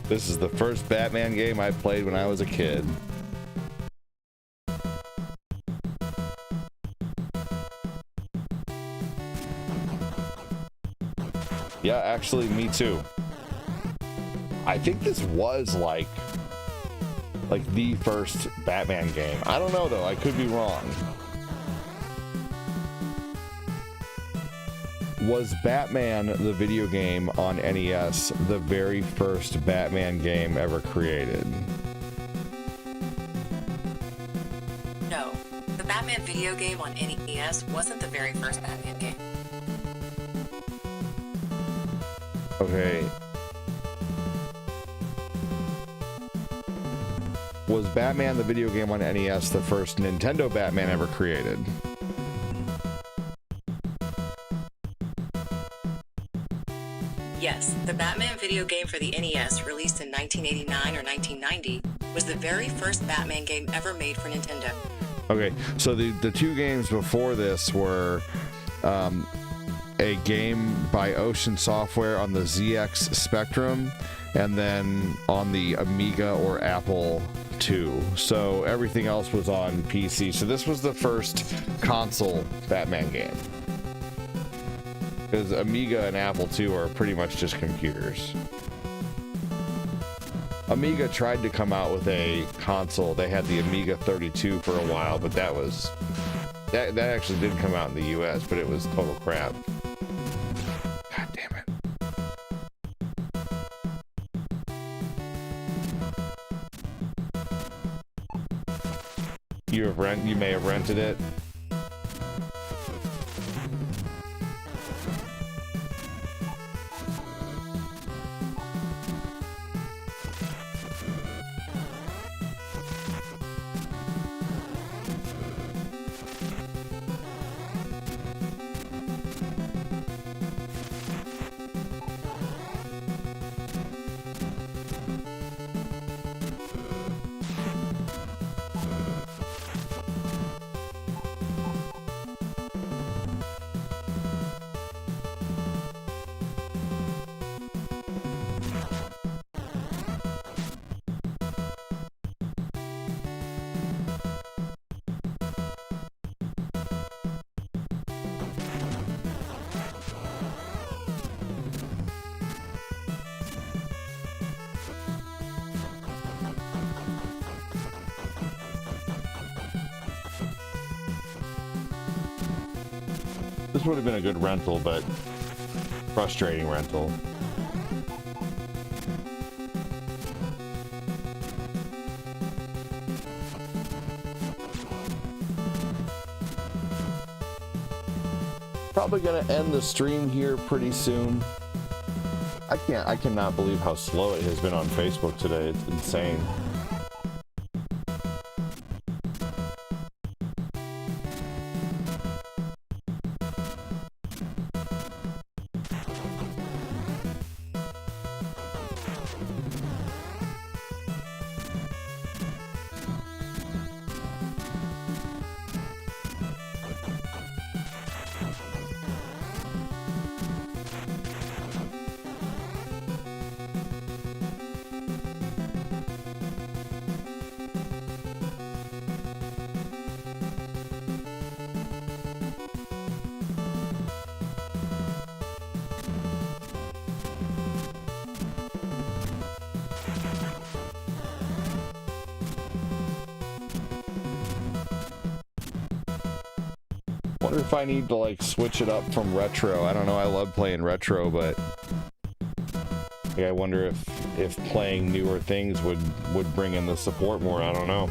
This is the first Batman game I played when I was a kid. Yeah, actually, me too. I think this was like the first Batman game. I don't know though, I could be wrong. Was Batman the video game on NES the very first Batman game ever created? No, the Batman video game on NES wasn't the very first Batman game. Okay. Was Batman the video game on NES the first Nintendo Batman ever created? Yes, the Batman video game for the NES, released in 1989 or 1990, was the very first Batman game ever made for Nintendo. Okay, so the two games before this were a game by Ocean Software on the ZX Spectrum, and then on the Amiga or Apple II. So everything else was on PC. So this was the first console Batman game. Because Amiga and Apple II are pretty much just computers. Amiga tried to come out with a console. They had the Amiga 32 for a while, but that actually did come out in the US, but it was total crap. God damn it. You may have rented it. This would have been a good rental, but frustrating rental. Probably gonna end the stream here pretty soon. I cannot believe how slow it has been on Facebook today. It's insane. Wonder if I need to like switch it up from retro. I don't know, I love playing retro, but like, I wonder if playing newer things would bring in the support more. I don't know.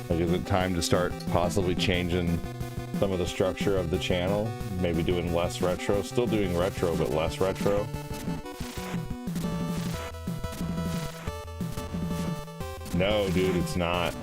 Like, is it time to start possibly changing some of the structure of the channel? Maybe doing less retro, still doing retro, but less retro. No, dude, it's not.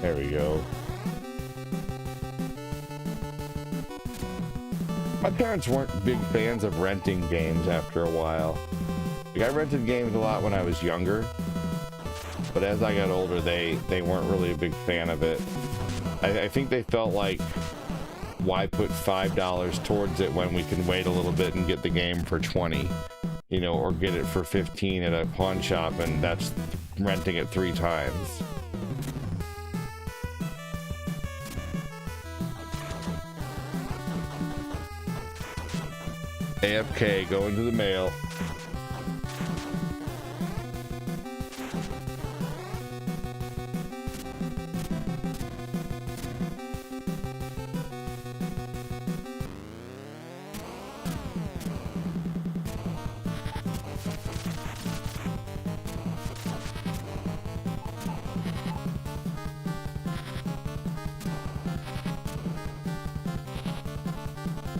There we go. My parents weren't big fans of renting games after a while. Like, I rented games a lot when I was younger, but as I got older, they weren't really a big fan of it. I think they felt like, why put $5 towards it when we can wait a little bit and get the game for 20, you know, or get it for 15 at a pawn shop, and that's renting it 3 times. AFK, going to the mail.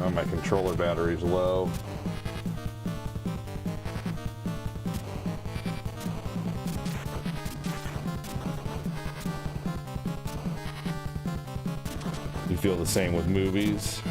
Oh, my controller battery's low. You feel the same with movies?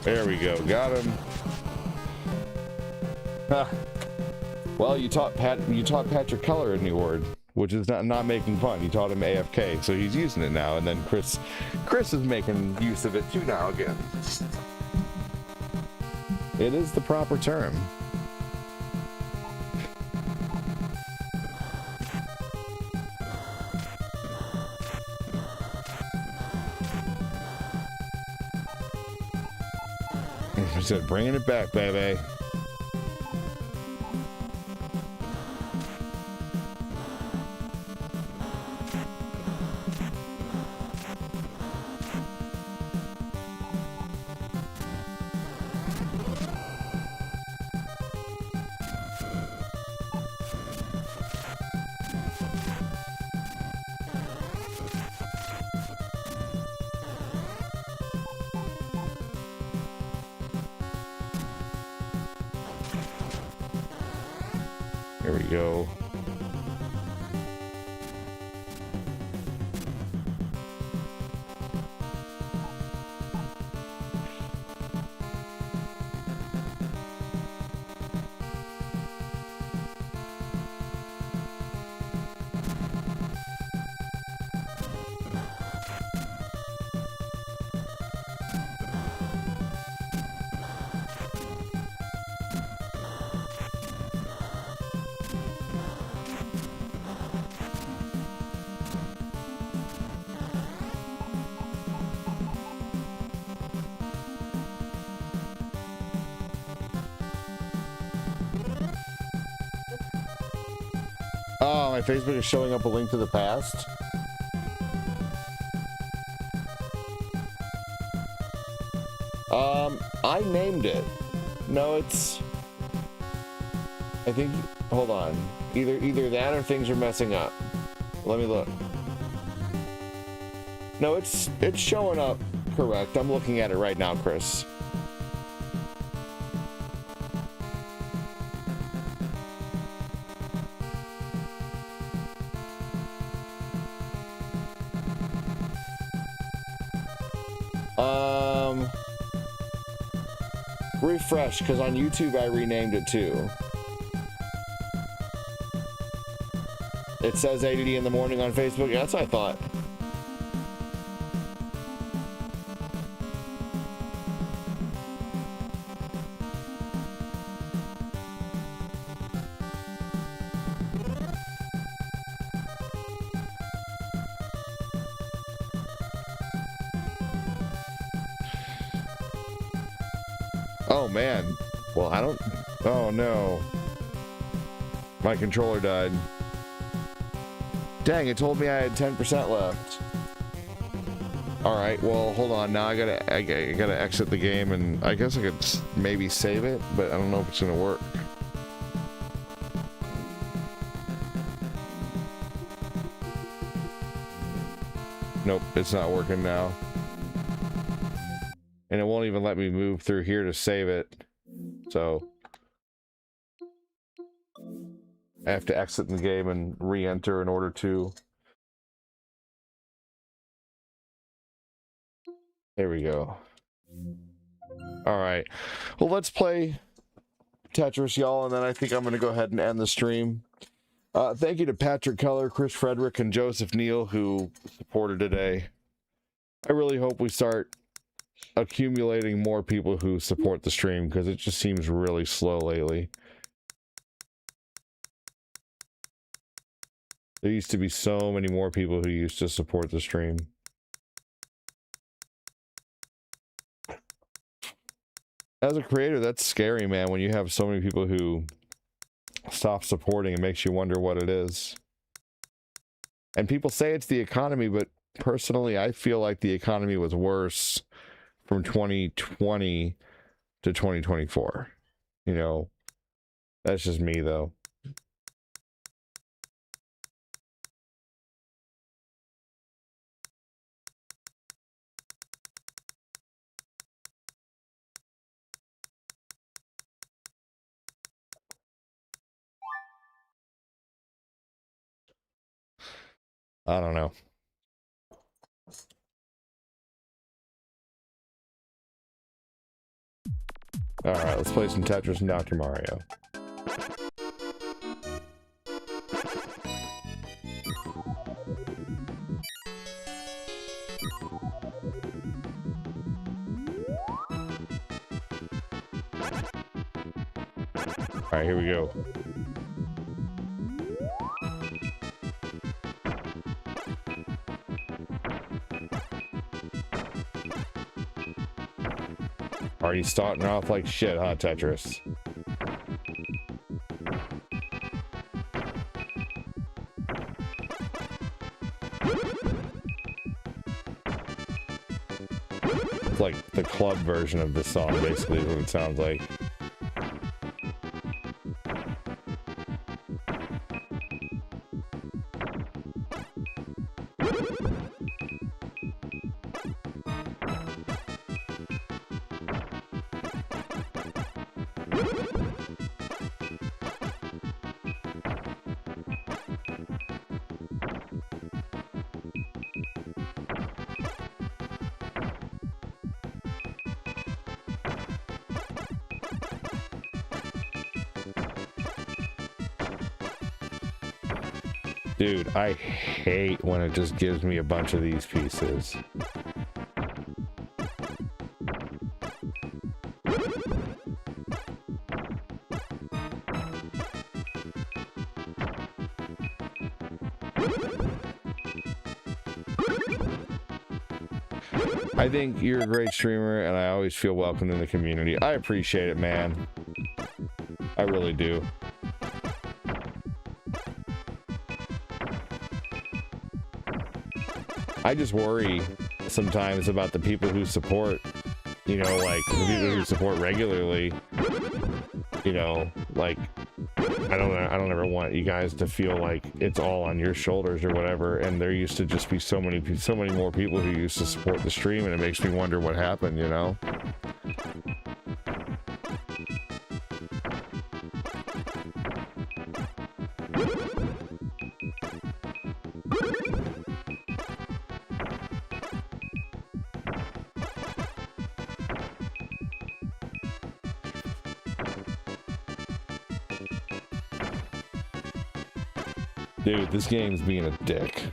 There we go, got him. Huh. Well, you taught Patrick Keller a new word, which is not making fun. You taught him AFK, so he's using it now. And then Chris is making use of it too now again. It is the proper term. I said, bringing it back, baby. There we go. Oh, my Facebook is showing up a link to the past. I named it. No, it's... I think... Hold on. Either that or things are messing up. Let me look. No, it's showing up correct. I'm looking at it right now, Chris. Refresh, because on YouTube I renamed it too. It says ADD in the morning on Facebook. Yeah, that's what I thought. Oh man. Well, I don't... Oh no. My controller died. Dang, it told me I had 10% left. All right, well, hold on. Now I gotta exit the game, and I guess I could maybe save it, but I don't know if it's gonna work. Nope, it's not working now. And it won't even let me move through here to save it. So I have to exit the game and re-enter in order to. There we go. All right. Well, let's play Tetris, y'all, and then I think I'm going to go ahead and end the stream. Thank you to Patrick Keller, Chris Frederick, and Joseph Neal who supported today. I really hope we start accumulating more people who support the stream because it just seems really slow lately. There used to be so many more people who used to support the stream. As a creator, that's scary, man, when you have so many people who stop supporting. It makes you wonder what it is. And people say it's the economy, but personally, I feel like the economy was worse from 2020 to 2024. You know, that's just me, though. I don't know. All right, let's play some Tetris and Dr. Mario. All right, here we go. Already starting off like shit, huh, Tetris? It's like the club version of this song, basically, is what it sounds like. Dude, I hate when it just gives me a bunch of these pieces. I think you're a great streamer, and I always feel welcome in the community. I appreciate it, man. I really do. I just worry sometimes about the people who support, you know, like the people who support regularly, you know, like I don't ever want you guys to feel like it's all on your shoulders or whatever. And there used to just be so many more people who used to support the stream, and it makes me wonder what happened, you know? Dude, this game's being a dick.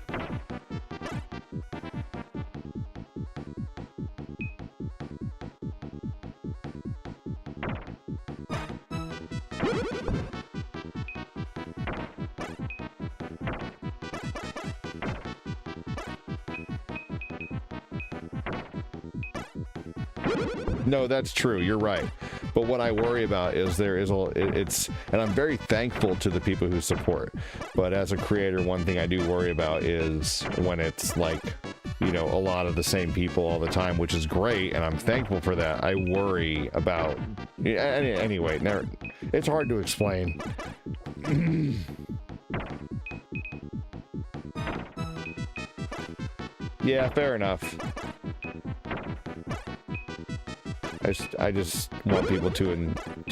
No, that's true. You're right. But what I worry about is and I'm very thankful to the people who support. But as a creator, one thing I do worry about is when it's like you know, a lot of the same people all the time, which is great, and I'm thankful for that. I worry about, anyway, never, it's hard to explain. Yeah, fair enough. I just want people to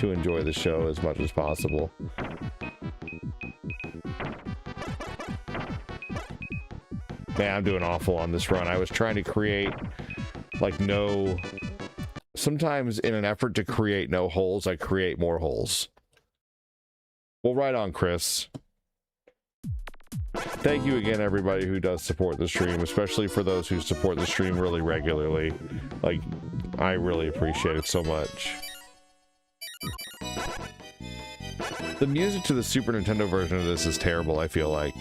enjoy the show as much as possible. Man, I'm doing awful on this run. I was trying to create like no... Sometimes in an effort to create no holes, I create more holes. Well, right on, Chris. Thank you again, everybody who does support the stream, especially for those who support the stream really regularly. Like, I really appreciate it so much. The music to the Super Nintendo version of this is terrible, I feel like.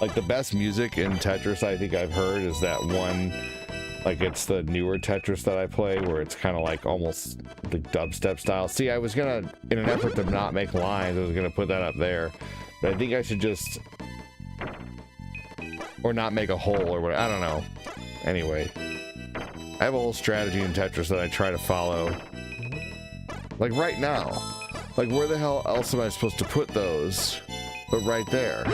Like, the best music in Tetris I think I've heard is that one, like, it's the newer Tetris that I play, where it's kind of like almost the dubstep style. See, I was gonna, in an effort to not make lines, I was gonna put that up there, but I think I should just, or not make a hole or whatever, I don't know. Anyway, I have a whole strategy in Tetris that I try to follow. Like right now, like where the hell else am I supposed to put those? But right there.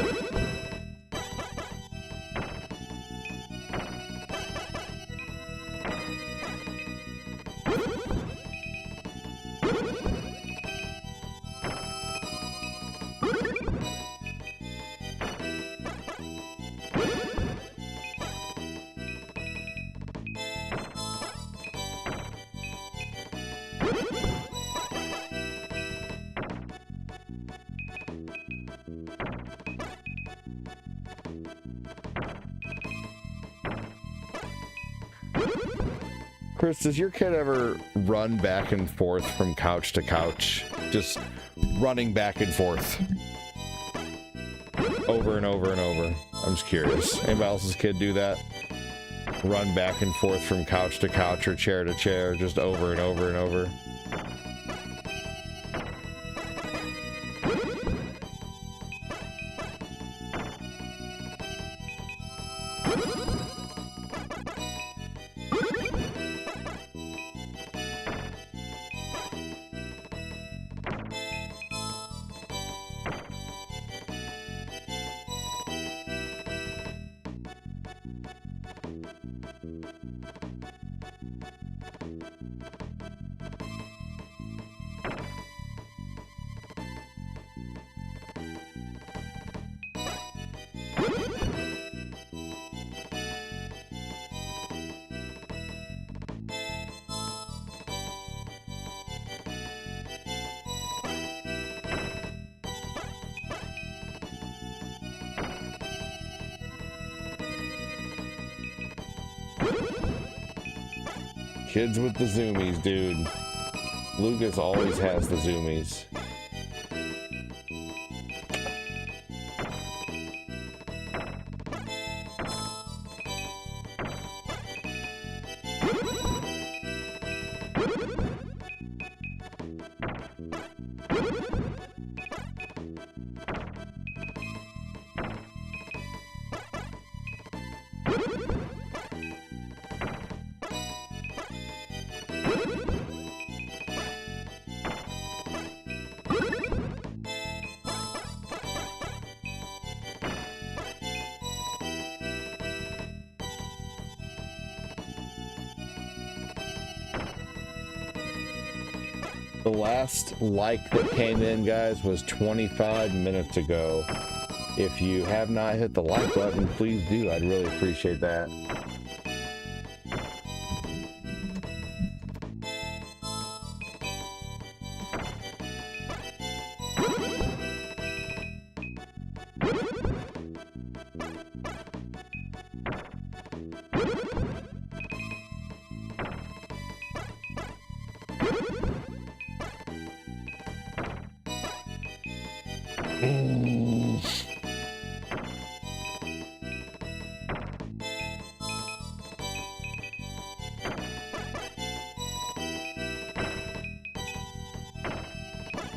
Chris, does your kid ever run back and forth from couch to couch? Just running back and forth. Over and over and over. I'm just curious. Anybody else's kid do that? Run back and forth from couch to couch or chair to chair, just over and over and over. Kids with the zoomies, dude. Lucas always has the zoomies. The last like that came in, guys, was 25 minutes ago. If you have not hit the like button, please do. I'd really appreciate that.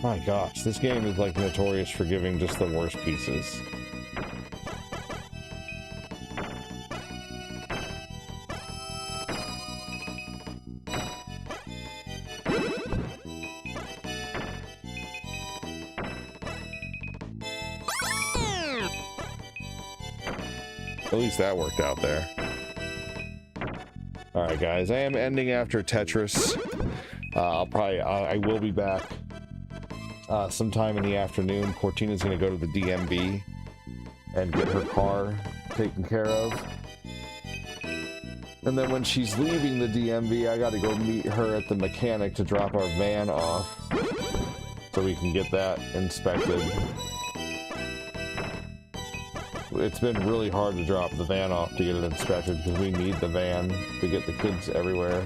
My gosh, this game is like notorious for giving just the worst pieces. At least that worked out there. All right, guys, I am ending after Tetris. I will be back sometime in the afternoon. Cortina's going to go to the DMV and get her car taken care of. And then when she's leaving the DMV, I got to go meet her at the mechanic to drop our van off so we can get that inspected. It's been really hard to drop the van off to get it inspected because we need the van to get the kids everywhere.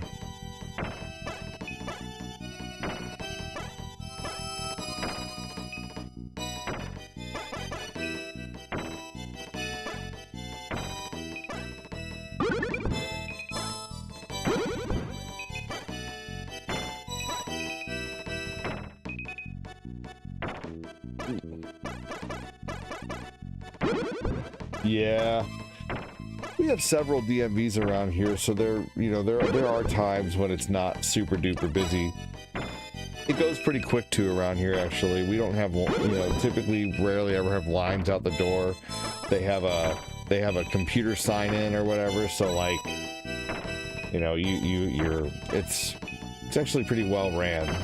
Yeah, we have several DMVs around here, so there are times when it's not super duper busy. It goes pretty quick too around here. Actually, we don't have typically rarely ever have lines out the door. They have a computer sign in or whatever, so like it's actually pretty well ran.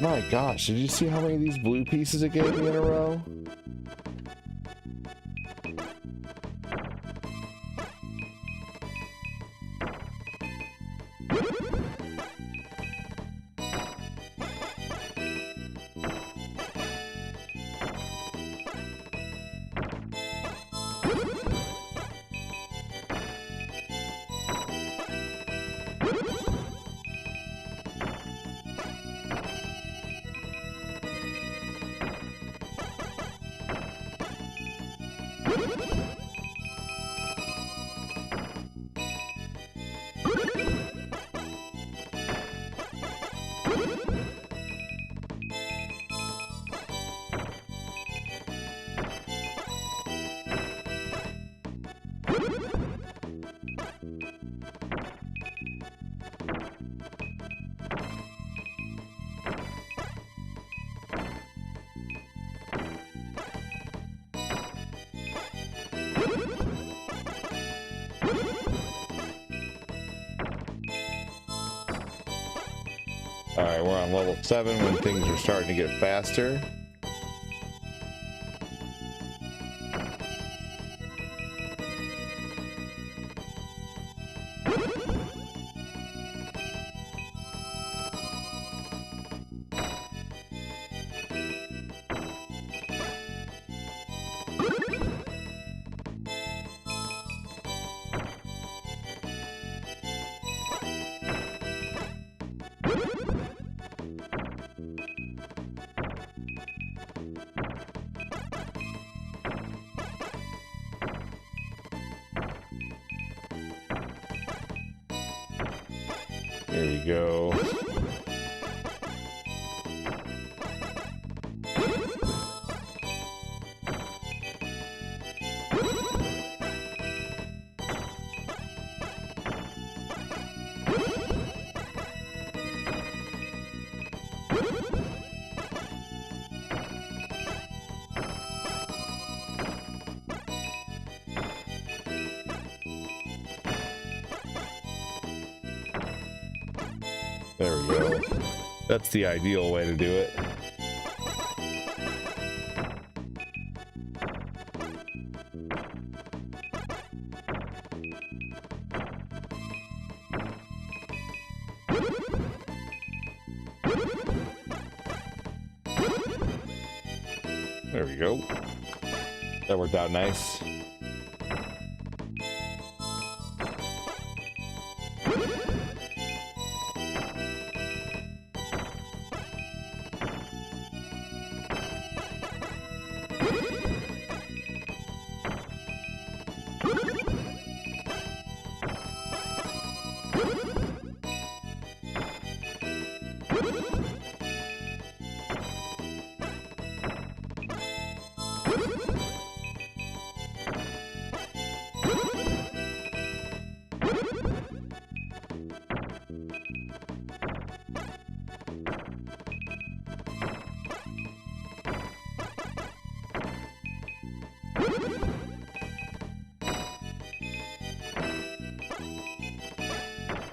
My gosh, did you see how many of these blue pieces it gave me in a row? Alright, we're on level 7 when things are starting to get faster. There you go. There we go. That's the ideal way to do it. we go. That worked out nice.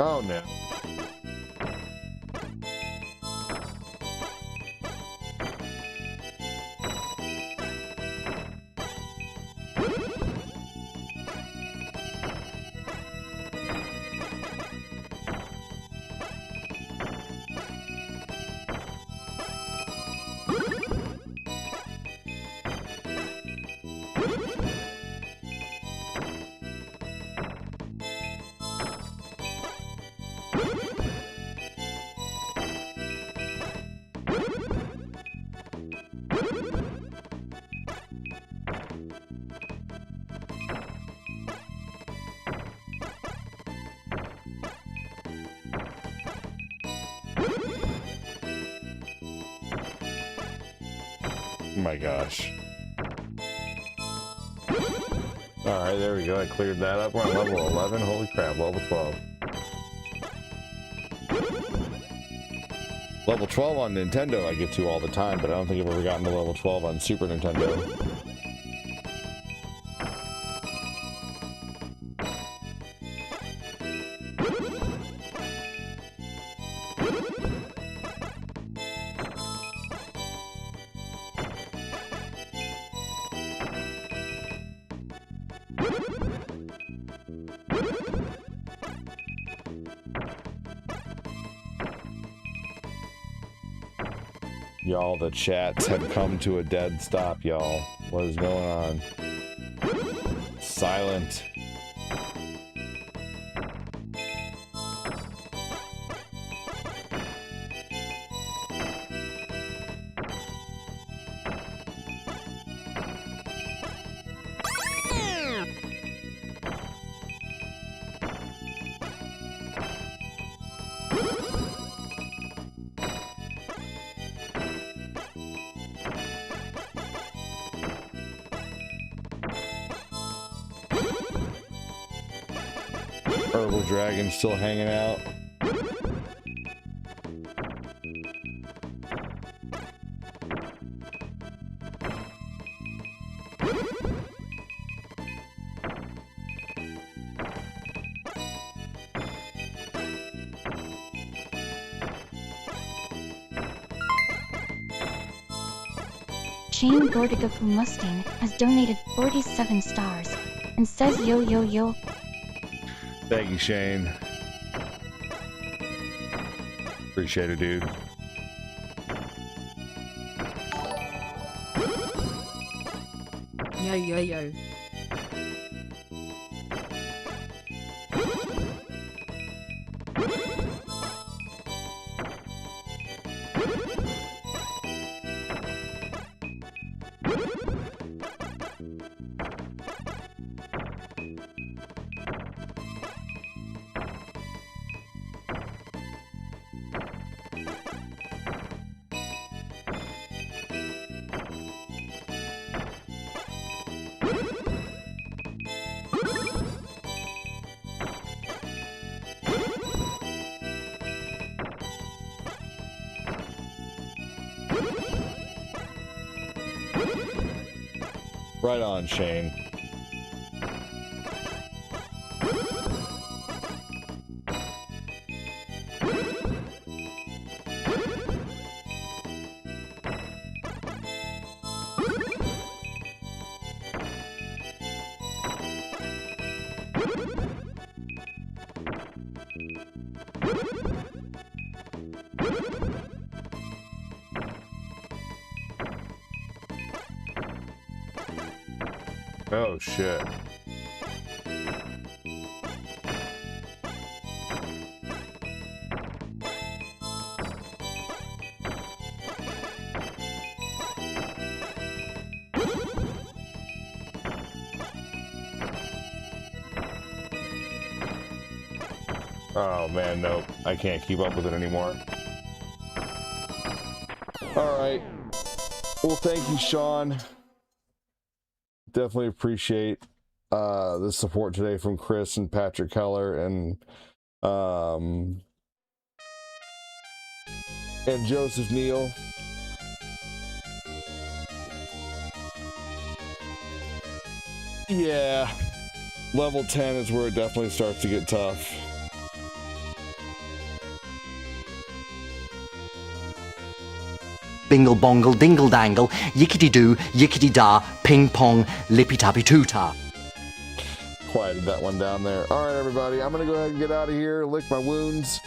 Oh no. Oh my gosh. Alright, there we go. I cleared that up. We're on level 11. Holy crap, level 12. Level 12 on Nintendo I get to all the time, but I don't think I've ever gotten to level 12 on Super Nintendo. Y'all, the chats have come to a dead stop, y'all. What is going on? Silent. Herbal Dragon still hanging out. Shane Gordigoku Mustang has donated 47 stars and says yo yo yo. Thank you, Shane. Appreciate it, dude. Yo yo yo. Right on, Shane. Oh shit. Oh man, nope. I can't keep up with it anymore. Alright. Well, thank you, Sean. Definitely appreciate the support today from Chris and Patrick Keller and Joseph Neal. Yeah, level 10 is where it definitely starts to get tough. Bingle bongle dingle dangle, yickety doo, yickety da, ping pong, lippy tappy too-ta. Quieted that one down there. All right, everybody, I'm gonna go ahead and get out of here, lick my wounds.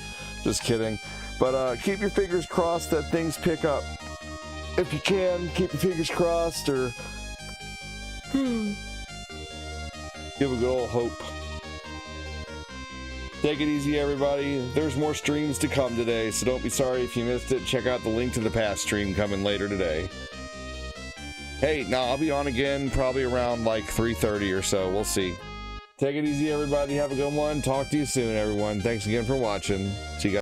Just kidding. But keep your fingers crossed that things pick up. If you can, keep your fingers crossed, or give a good old hope. Take it easy, everybody. There's more streams to come today, so don't be sorry if you missed it. Check out the link to the past stream coming later today. Hey, now I'll be on again probably around like 3:30 or so. We'll see. Take it easy, everybody. Have a good one. Talk to you soon, everyone. Thanks again for watching. See you guys.